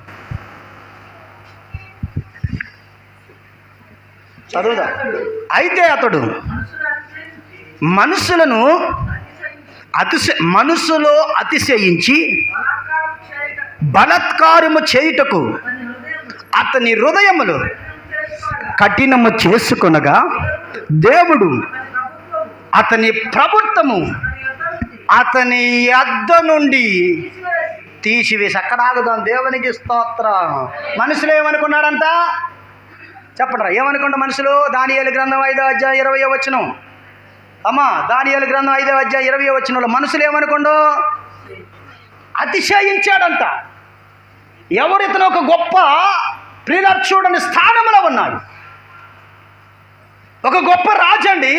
[SPEAKER 1] చదువుదా. అయితే అతడు మనసులో అతిశయించి బలత్కారము చేయుటకు అతని హృదయములో కఠినము చేసుకొనగా, దేవుడు అతని ప్రభుత్వము అతని యొద్ద నుండి తీసివేసి. అక్కడ ఆగుదాం. దేవునికి స్తోత్రం. మనుషులు ఏమనుకున్నాడంట? చెప్పండి, ఏమనుకుంటా మనుషులు? దానియేలు గ్రంథం 5వ అధ్యాయం 20వ వచనం. అమ్మా, దానియేలు గ్రంథం 5వ అధ్యాయం 20వ వచనంలో మనుషులు ఏమనుకోండు? అతిశయించాడంట. ఎవరు? ఇతను ఒక గొప్ప ప్రియులర్చుడని స్థానంలో ఉన్నాడు. ఒక గొప్ప రాజండి.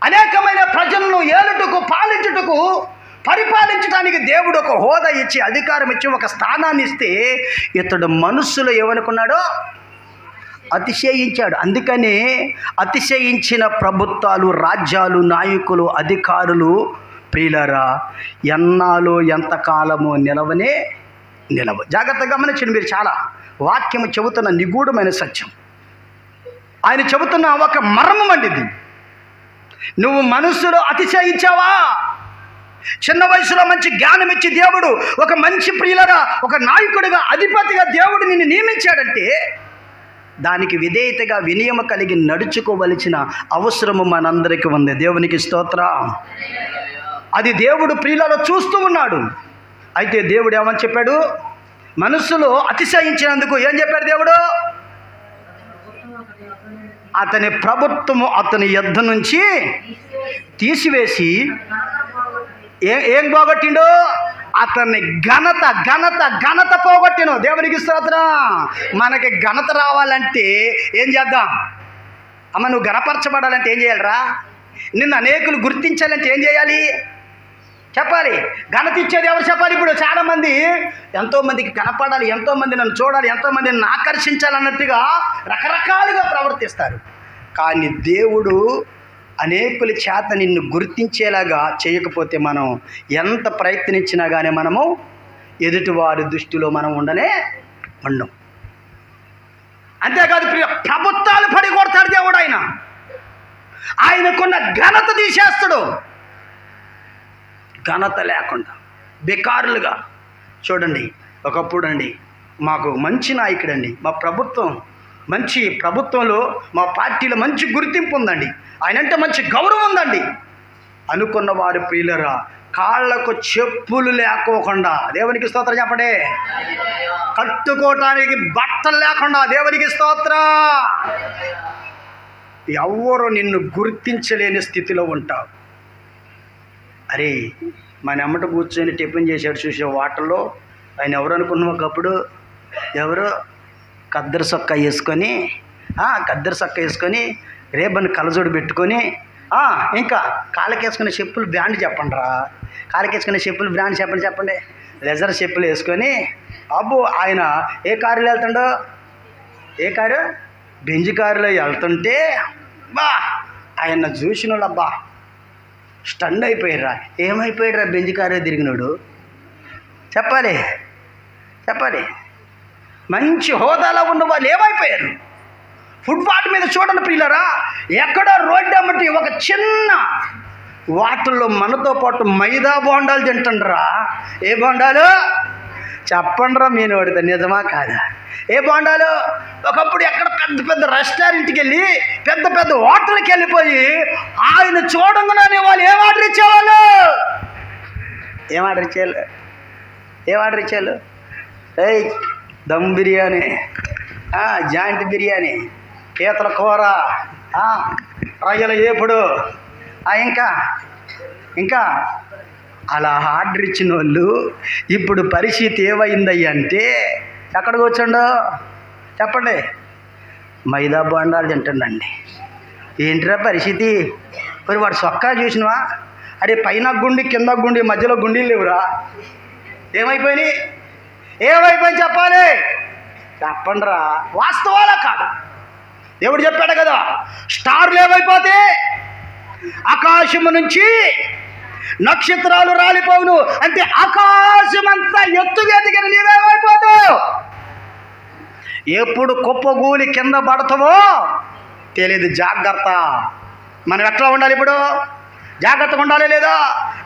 [SPEAKER 1] అనేకమైన ప్రజలను ఏలుటకు, పాలించుటకు, పరిపాలించడానికి దేవుడు ఒక హోదా ఇచ్చి, అధికారం ఇచ్చి, ఒక స్థానాన్ని ఇస్తే ఇతడు మనస్సులో ఏమనుకున్నాడో అతిశయించాడు. అందుకనే అతిశయించిన ప్రభుత్వాలు, రాజ్యాలు, నాయకులు, అధికారులు ప్రియులారా ఎన్నాలో ఎంతకాలము నిలవ. జాగ్రత్తగా గమనించండి. మీరు చాలా వాక్యము చెబుతున్న నిగూఢమైన సత్యం. ఆయన చెబుతున్న ఒక మర్మం అండి ఇది. నువ్వు మనస్సులో అతిశయించావా? చిన్న వయసులో మంచి జ్ఞానం ఇచ్చి దేవుడు ఒక మంచి ప్రియులుగా, ఒక నాయకుడిగా, అధిపతిగా దేవుడు నిన్ను నియమించాడంటే దానికి విధేయతగా వినయం కలిగి నడుచుకోవలసిన అవసరము మనందరికీ ఉంది. దేవునికి స్తోత్రం. అది దేవుడు ప్రియులలో చూస్తూ ఉన్నాడు. అయితే దేవుడు ఏమని చెప్పాడు? మనస్సులో అతిశయించినందుకు ఏం చెప్పాడు దేవుడు? అతని ప్రభుత్వము అతని యొద్ద నుంచి తీసివేసి ఏం పోగొట్టిండు? అతన్ని ఘనత పోగొట్టిను. దేవునికి స్తోత్రం. మనకి ఘనత రావాలంటే ఏం చేద్దాం? అమ్మ, నువ్వు ఘనపరచబడాలంటే ఏం చేయాలిరా? నిన్ను అనేకులు గుర్తించాలంటే ఏం చేయాలి? చెప్పాలి. ఘనత ఇచ్చేది ఎవరు చెప్పాలి? ఇప్పుడు చాలామంది ఎంతోమందికి కనపడాలి, ఎంతోమంది నన్ను చూడాలి, ఎంతోమంది నన్ను ఆకర్షించాలన్నట్టుగా రకరకాలుగా ప్రవర్తిస్తారు. కానీ దేవుడు అనేకుల చేత నిన్ను గుర్తించేలాగా చేయకపోతే మనం ఎంత ప్రయత్నించినా కానీ మనము ఎదుటివారి దృష్టిలో మనం ఉండం. అంతేకాదు ప్రభుత్వాలు పడి కొడతాడు దేవుడు. ఆయనకున్న ఘనత తీసేస్తాడు. ఘనత లేకుండా బేకారులుగా చూడండి. ఒకప్పుడు మాకు మంచి నాయకుడండి, మా ప్రభుత్వంలో మా పార్టీలో మంచి గుర్తింపు ఉందండి, ఆయనంటే మంచి గౌరవం ఉందండి అనుకున్న వారి ప్రియులరా కాళ్ళకు చెప్పులు లేకోకుండా, దేవునికి స్తోత్రం చెప్పండి, కట్టుకోవటానికి బట్టలు లేకుండా, దేవునికి స్తోత్రం, ఎవ్వరూ నిన్ను గుర్తించలేని స్థితిలో ఉంటావు. అరే, మన ఎమ్మట కూర్చొని టిఫిన్ చేశాడు చూసే వాటర్లో ఆయన ఎవరు అనుకున్నాం? ఒకప్పుడు ఎవరో కద్దరు సొక్క వేసుకొని రేబన్ కలజోడు పెట్టుకొని ఇంకా కాళ్ళకేసుకునే చెప్పులు బ్రాండ్ చెప్పండి రా, కాళ్ళకేసుకునే చెప్పులు బ్రాండ్ చెప్పండి, లెజర్ చెప్పులు వేసుకొని అబ్బో ఆయన ఏ కారులో వెళ్తుండో, ఏ కారు? బెంజ్ కారులో వెళ్తుంటే బా ఆయన చూసిన వాళ్ళు అబ్బా స్టండ్ అయిపోయారా. ఏమైపోయాడురా బెంజ్ కారు తిరిగినాడు? చెప్పాలి. మంచి హోదాలో ఉన్న వాళ్ళు ఏమైపోయారు? ఫుట్పాత్ మీద చూడండి ప్రియులరా, ఎక్కడో రోడ్డు అమ్మటి ఒక చిన్న వాటిల్లో మనతో పాటు మైదా బోండాలు తింటుండ్రా. ఏ బోండాలు చెప్పండిరా, నేను వాడితే నిజమా కాదా? ఏ బోండాలు? ఒకప్పుడు ఎక్కడ పెద్ద రెస్టారెంట్కి వెళ్ళి పెద్ద హోటల్కి వెళ్ళిపోయి ఆయన చూడంగానే వాళ్ళు ఏం ఆర్డర్ ఇచ్చేవాళ్ళు? ఏయ్, దమ్ బిర్యానీ, జాయింట్ బిర్యానీ, పీతల కూర, రొయ్యల ఏపుడు, ఇంకా అలా ఆర్డర్ ఇచ్చిన వాళ్ళు ఇప్పుడు పరిస్థితి ఏమైందయ్య అంటే ఎక్కడ కూర్చోండో చెప్పండి, మైదా బోండాలు తింటుండండి. ఏంటిరా పరిస్థితి? మరి వాడు సొక్కా చూసినవా? అరే, పైన గుండి కింద గుండి మధ్యలో గుండీలు లేవురా. ఏమైపోయినాయి చెప్పాలి. చెప్పండిరా, వాస్తవాలా కాదు? దేవుడు చెప్పాడు కదా, స్టార్లు ఏమైపోతే ఆకాశము నుంచి నక్షత్రాలు రాలిపోవును అంటే ఆకాశమంతా ఎత్తుగా ఎదిగిన నీవేమైపోతావు. ఎప్పుడు కుప్పగూలి కింద పడతావో తెలియదు. జాగ్రత్త. మనం ఎట్లా ఉండాలి? ఇప్పుడు జాగ్రత్తగా ఉండాలి లేదా?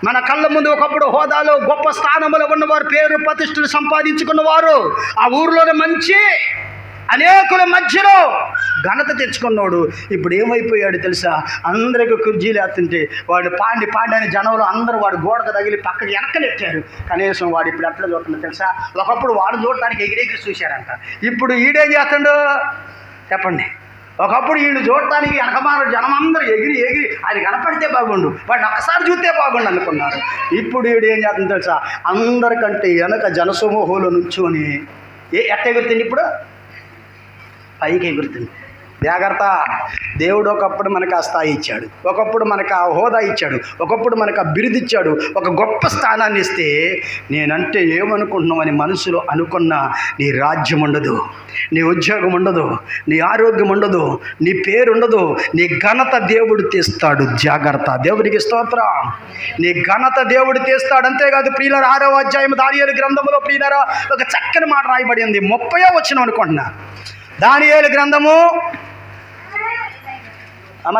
[SPEAKER 1] మన కళ్ళ ముందు ఒకప్పుడు హోదాలో గొప్ప స్థానంలో ఉన్నవారు, పేరు ప్రతిష్టలు సంపాదించుకున్నవారు, ఆ ఊరిలోనే మంచి అనేకుల మధ్యలో ఘనత తెచ్చుకున్నాడు. ఇప్పుడు ఏమైపోయాడు తెలుసా? అందరికీ కుర్జీలు వేస్తుంటే వాడు పాండి అని జనంలో అందరూ వాడు గోడకు తగిలి పక్కకి వెనకనెట్టారు. కనీసం వాడు ఇప్పుడు ఎట్లా చూస్తుందో తెలుసా? ఒకప్పుడు వాడు చూడటానికి ఎగిరెగిరి చూశారంట. ఇప్పుడు ఈడేం చేస్తాడు చెప్పండి? ఒకప్పుడు వీళ్ళు చూడటానికి వెనకమాల జనం అందరూ ఎగిరి ఆయన కనపడితే బాగుండు, వాడిని ఒక్కసారి చూస్తే బాగుండు అనుకున్నారు. ఇప్పుడు వీడు ఏం చేస్తుందో తెలుసా? అందరికంటే వెనక జనసమూహంలో నుంచొని ఎట్ట ఎగురుతుంది? ఇప్పుడు పైకి ఎగురుతుంది. జాగ్రత్త. దేవుడు ఒకప్పుడు మనకు ఆ స్థాయి ఇచ్చాడు, ఒకప్పుడు మనకు ఆ హోదా ఇచ్చాడు, ఒకప్పుడు మనకు ఆ బిరుదు ఇచ్చాడు, ఒక గొప్ప స్థానాన్ని ఇస్తే నేనంటే ఏమనుకుంటున్నామని మనసులో అనుకున్న నీ రాజ్యం ఉండదు, నీ ఉద్యోగం ఉండదు, నీ ఆరోగ్యం ఉండదు, నీ పేరు ఉండదు, నీ ఘనత దేవుడు తీస్తాడు. జాగ్రత్త. దేవుడికి స్తోత్రం. నీ ఘనత దేవుడు తీస్తాడు. అంతేకాదు ప్రియులారా, 6వ అధ్యాయం దానియేలు గ్రంథంలో ప్రియులారా ఒక చక్కని మాట రాయబడి ఉంది. 30వ వచనం అనుకుంటున్నా. దానియేలు గ్రంథము,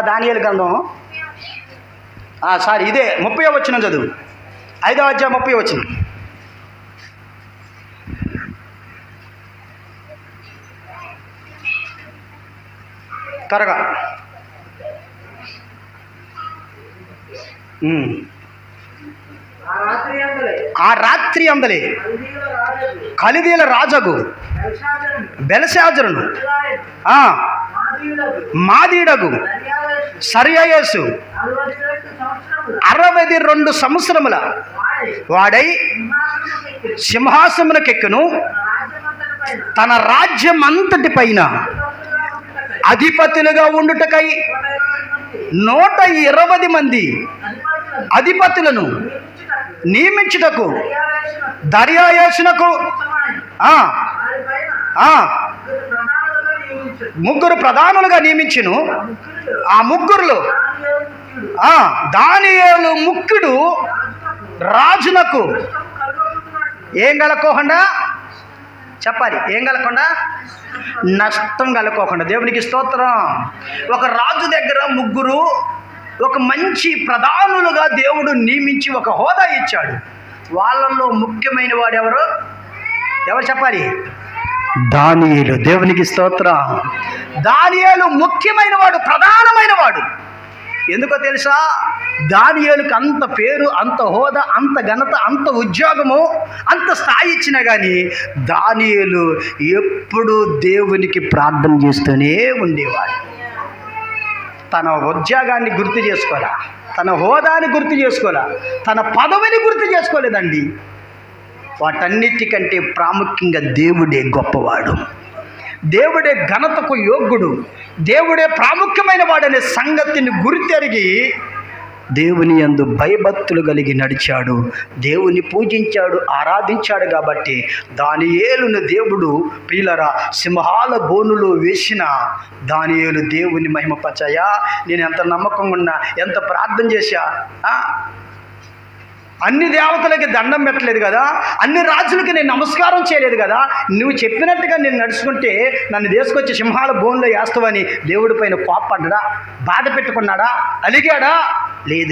[SPEAKER 1] దానియేలు గ్రంథం ఇదే 30వ వచనం చదువు. 5వ అధ్యాయం 30 వచనం. త్వరగా. ఆ రాత్రి అందలే కల్దీయుల రాజగు బెల్షాజరును మాదీయుడగు సర్యాయేసు 62 సంవత్సరముల వాడై సింహాసనమునకెక్కును, తన రాజ్యమంతటి పైన అధిపతులుగా ఉండుటకై 120 మంది అధిపతులను నియమించుటకు దర్యాయేషునకు 3 ప్రధానులుగా నియమించును. ఆ 3లో దానియేలు ముఖ్యుడు రాజునకు ఏం కలకోకుండా చెప్పాలి, ఏం కలగకుండా నష్టం కలకోకుండా. దేవునికి స్తోత్రం. ఒక రాజు దగ్గర 3 ఒక మంచి ప్రధానులుగా దేవుడు నియమించి ఒక హోదా ఇచ్చాడు. వాళ్ళల్లో ముఖ్యమైన వాడు ఎవరు చెప్పాలి? దానియేలు. దేవునికి స్తోత్రం. దానియేలు ముఖ్యమైన వాడు, ప్రధానమైన వాడు. ఎందుకో తెలుసా? దానియేలుకి అంత పేరు, అంత హోదా, అంత ఘనత, అంత ఉద్యోగము, అంత స్థాయి ఇచ్చినా కానీ దానియేలు ఎప్పుడు దేవునికి ప్రార్థన చేస్తూనే ఉండేవాడు. తన ఉద్యోగాన్ని గుర్తు చేసుకోరా, తన హోదాని గుర్తు చేసుకోరా, తన పదవిని గుర్తు చేసుకోలేదండి. వాటన్నిటికంటే ప్రాముఖ్యంగా దేవుడే గొప్పవాడు, దేవుడే ఘనతకు యోగ్యుడు, దేవుడే ప్రాముఖ్యమైన వాడనే సంగతిని గుర్తెరిగి దేవుని యందు భయభక్తులు కలిగి నడిచాడు, దేవుని పూజించాడు, ఆరాధించాడు. కాబట్టి దానియేలును దేవుడు ప్రియులరా సింహాల బోనులో వేసిన దానియేలు దేవుని మహిమపరచాయా. నేను ఎంత నమ్మకంగా ఉన్నా, ఎంత ప్రార్థన చేశా, అన్ని దేవతలకి దండం పెట్టలేదు కదా, అన్ని రాజులకి నేను నమస్కారం చేయలేదు కదా, నువ్వు చెప్పినట్టుగా నేను నడుచుకుంటే నన్ను తీసుకొచ్చి సింహాల బోన్లో వేస్తావని దేవుడి పైన కోప్పడ్డా, బాధ పెట్టుకున్నాడా, అలిగాడా?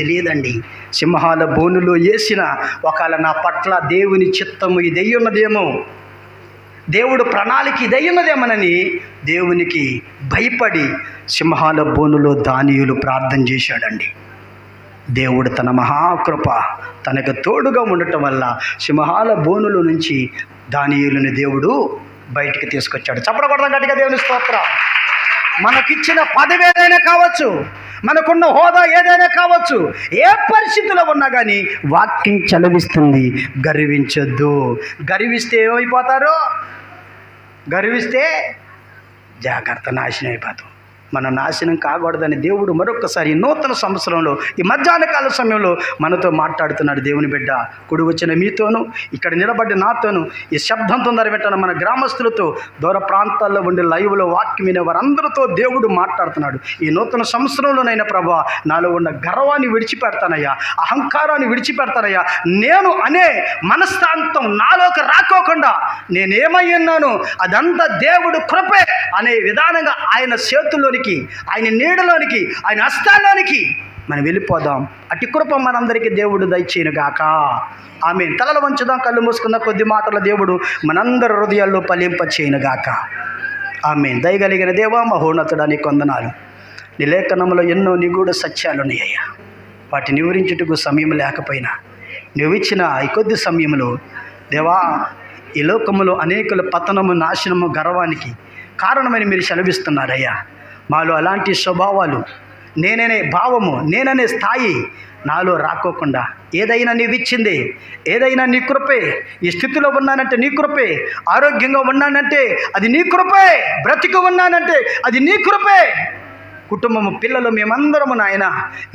[SPEAKER 1] లేదండి. సింహాల బోనులో వేసిన ఒకవేళ నా పట్ల దేవుని చిత్తము ఇదయ్యున్నదేమో, దేవుడు ప్రణాళిక ఇదయ్యున్నదేమోనని దేవునికి భయపడి సింహాల బోనులో దానియేలు ప్రార్థన చేశాడండి. దేవుడు తన మహాకృప తనకు తోడుగా ఉండటం వల్ల సింహాల బోనుల నుంచి దానియేలుని దేవుడు బయటికి తీసుకొచ్చాడు. చప్పడగొడదాం గట్టిగా దేవుని స్తోత్రం. మనకిచ్చిన పదవి ఏదైనా కావచ్చు, మనకున్న హోదా ఏదైనా కావచ్చు, ఏ పరిస్థితిలో ఉన్నా కానీ వాక్యం చలవిస్తుంది, గర్వించొద్దు. గర్విస్తే ఏమైపోతారు? గర్విస్తే జాగ్రత్త, నాశనం అయిపోతాం. మన నాశనం కాకూడదని దేవుడు మరొకసారి నూతన సంవత్సరంలో ఈ మధ్యాహ్న కాల సమయంలో మనతో మాట్లాడుతున్నాడు. దేవుని బిడ్డ, కుడి వచ్చిన మీతోనూ, ఇక్కడ నిలబడి నాతోనూ, ఈ శబ్దంతో వెంటనే మన గ్రామస్తులతో, దూర ప్రాంతాల్లో ఉండే లైవ్లో వాక్యం వినే వారందరితో దేవుడు మాట్లాడుతున్నాడు. ఈ నూతన సంవత్సరంలోనైనా ప్రభా నాలో ఉన్న గర్వాన్ని విడిచిపెడతానయ్యా, అహంకారాన్ని విడిచిపెడతానయ్యా. నేను అనే మనస్తాంతం నాలోకి రాకోకుండా నేనేమై ఉన్నాను అదంతా దేవుడు కృపే అనే విధానంగా ఆయన చేతుల్లోనికి, ఆయన నీడలోనికి, ఆయన హస్తాల్లోనికి మనం వెళ్ళిపోదాం. అట్టి కృప మనందరికీ దేవుడు దయచేయను గాక. ఆమేన్. తలలు వంచుదాం, కళ్ళు మూసుకుందాం. కొద్ది మాటల దేవుడు మనందరి హృదయాల్లో ఫలింపచేయను గాక. ఆమేన్. దయగలిగిన దేవా, మహోన్నతుడా, నీకు వందనాలు. నీ లేఖనంలో ఎన్నో నిగూఢ సత్యాలు ఉన్నాయ్యా. వాటిని వివరించుటకు సమయం లేకపోయినా నువ్వు ఇచ్చిన ఈ కొద్ది సమయంలో దేవా, ఈ లోకములో అనేకుల పతనము, నాశనము, గర్వానికి కారణమని మీరు సెలవిస్తున్నారయ్యా. మాలో అలాంటి స్వభావాలు, నేననే భావము, నేననే స్థాయి నాలో రాకోకుండా ఏదైనా నీవు ఇచ్చింది, ఏదైనా నీ కృపే. ఈ స్థితిలో ఉన్నానంటే నీ కృపే, ఆరోగ్యంగా ఉన్నానంటే అది నీ కృపే, బ్రతికి ఉన్నానంటే అది నీ కృపే. కుటుంబము, పిల్లలు, మేమందరము నాయన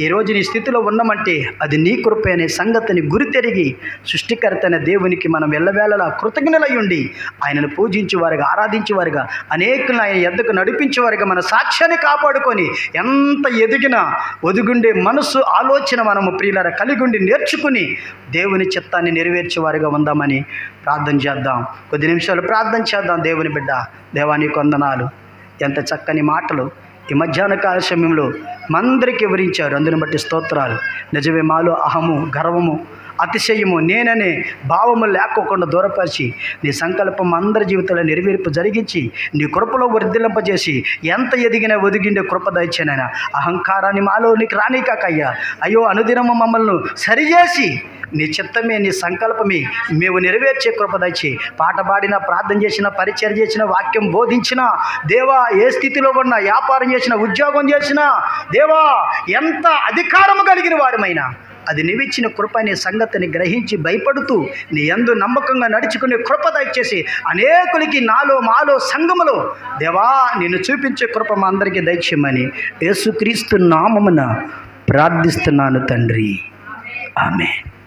[SPEAKER 1] ఈరోజు నీ స్థితిలో ఉన్నామంటే అది నీ కృపే అనే సంగతిని గురితెరిగి సృష్టికర్త అయిన దేవునికి మనం ఎల్లవేళలా కృతజ్ఞులై ఉండి ఆయనను పూజించేవారుగా, ఆరాధించేవారుగా, అనేకులను ఆయన ఎద్దకు నడిపించేవారుగా మన సాక్ష్యాన్ని కాపాడుకొని ఎంత ఎదిగినా ఒదుగుండే మనసు, ఆలోచన మనము ప్రియులారా కలిగుండి నేర్చుకుని దేవుని చిత్తాన్ని నెరవేర్చేవారుగా ఉందామని ప్రార్థన చేద్దాం. కొద్ది నిమిషాలు ప్రార్థన చేద్దాం. దేవుని బిడ్డ, దేవానికి వందనాలు. ఎంత చక్కని మాటలు ఈ మధ్యాహ్న కాల సమయంలో మందరికి వివరించారు. అందుని బట్టి స్తోత్రాలు. నిజమే, మాలో అహము, గర్వము, అతిశయము నేననే భావము లేకోకుండా దూరపరిచి నీ సంకల్పం అందరి జీవితంలో నెరవేర్పు జరిగించి నీ కృపలో వర్ధిల్లింపజేసి ఎంత ఎదిగినా ఒదిగిండే కృప దయచేనైనా అహంకారాన్ని మాలో నీకు రానికాకయ్యా. అయ్యో అనుదినము మమ్మల్ని సరిచేసి నీ చిత్తమే నీ సంకల్పమే మేము నెరవేర్చే కృప దయచి పాట పాడిన ప్రార్థన చేసిన పరిచయం చేసిన వాక్యం బోధించిన దేవా ఏ స్థితిలో ఉన్నా వ్యాపారం చేసిన ఉద్యోగం చేసిన దేవా ఎంత అధికారము కలిగిన వారమైనా అది నీవిచ్చిన కృప అనే సంగతిని గ్రహించి భయపడుతూ నీ యందు నమ్మకంగా నడుచుకునే కృప దయచేసి అనేకులకి నాలో మాలో సంఘములో దేవా నిన్ను చూపించే కృప మా అందరికీ దయచేయమని యేసుక్రీస్తు నామమున ప్రార్థిస్తున్నాను తండ్రి. ఆమేన్.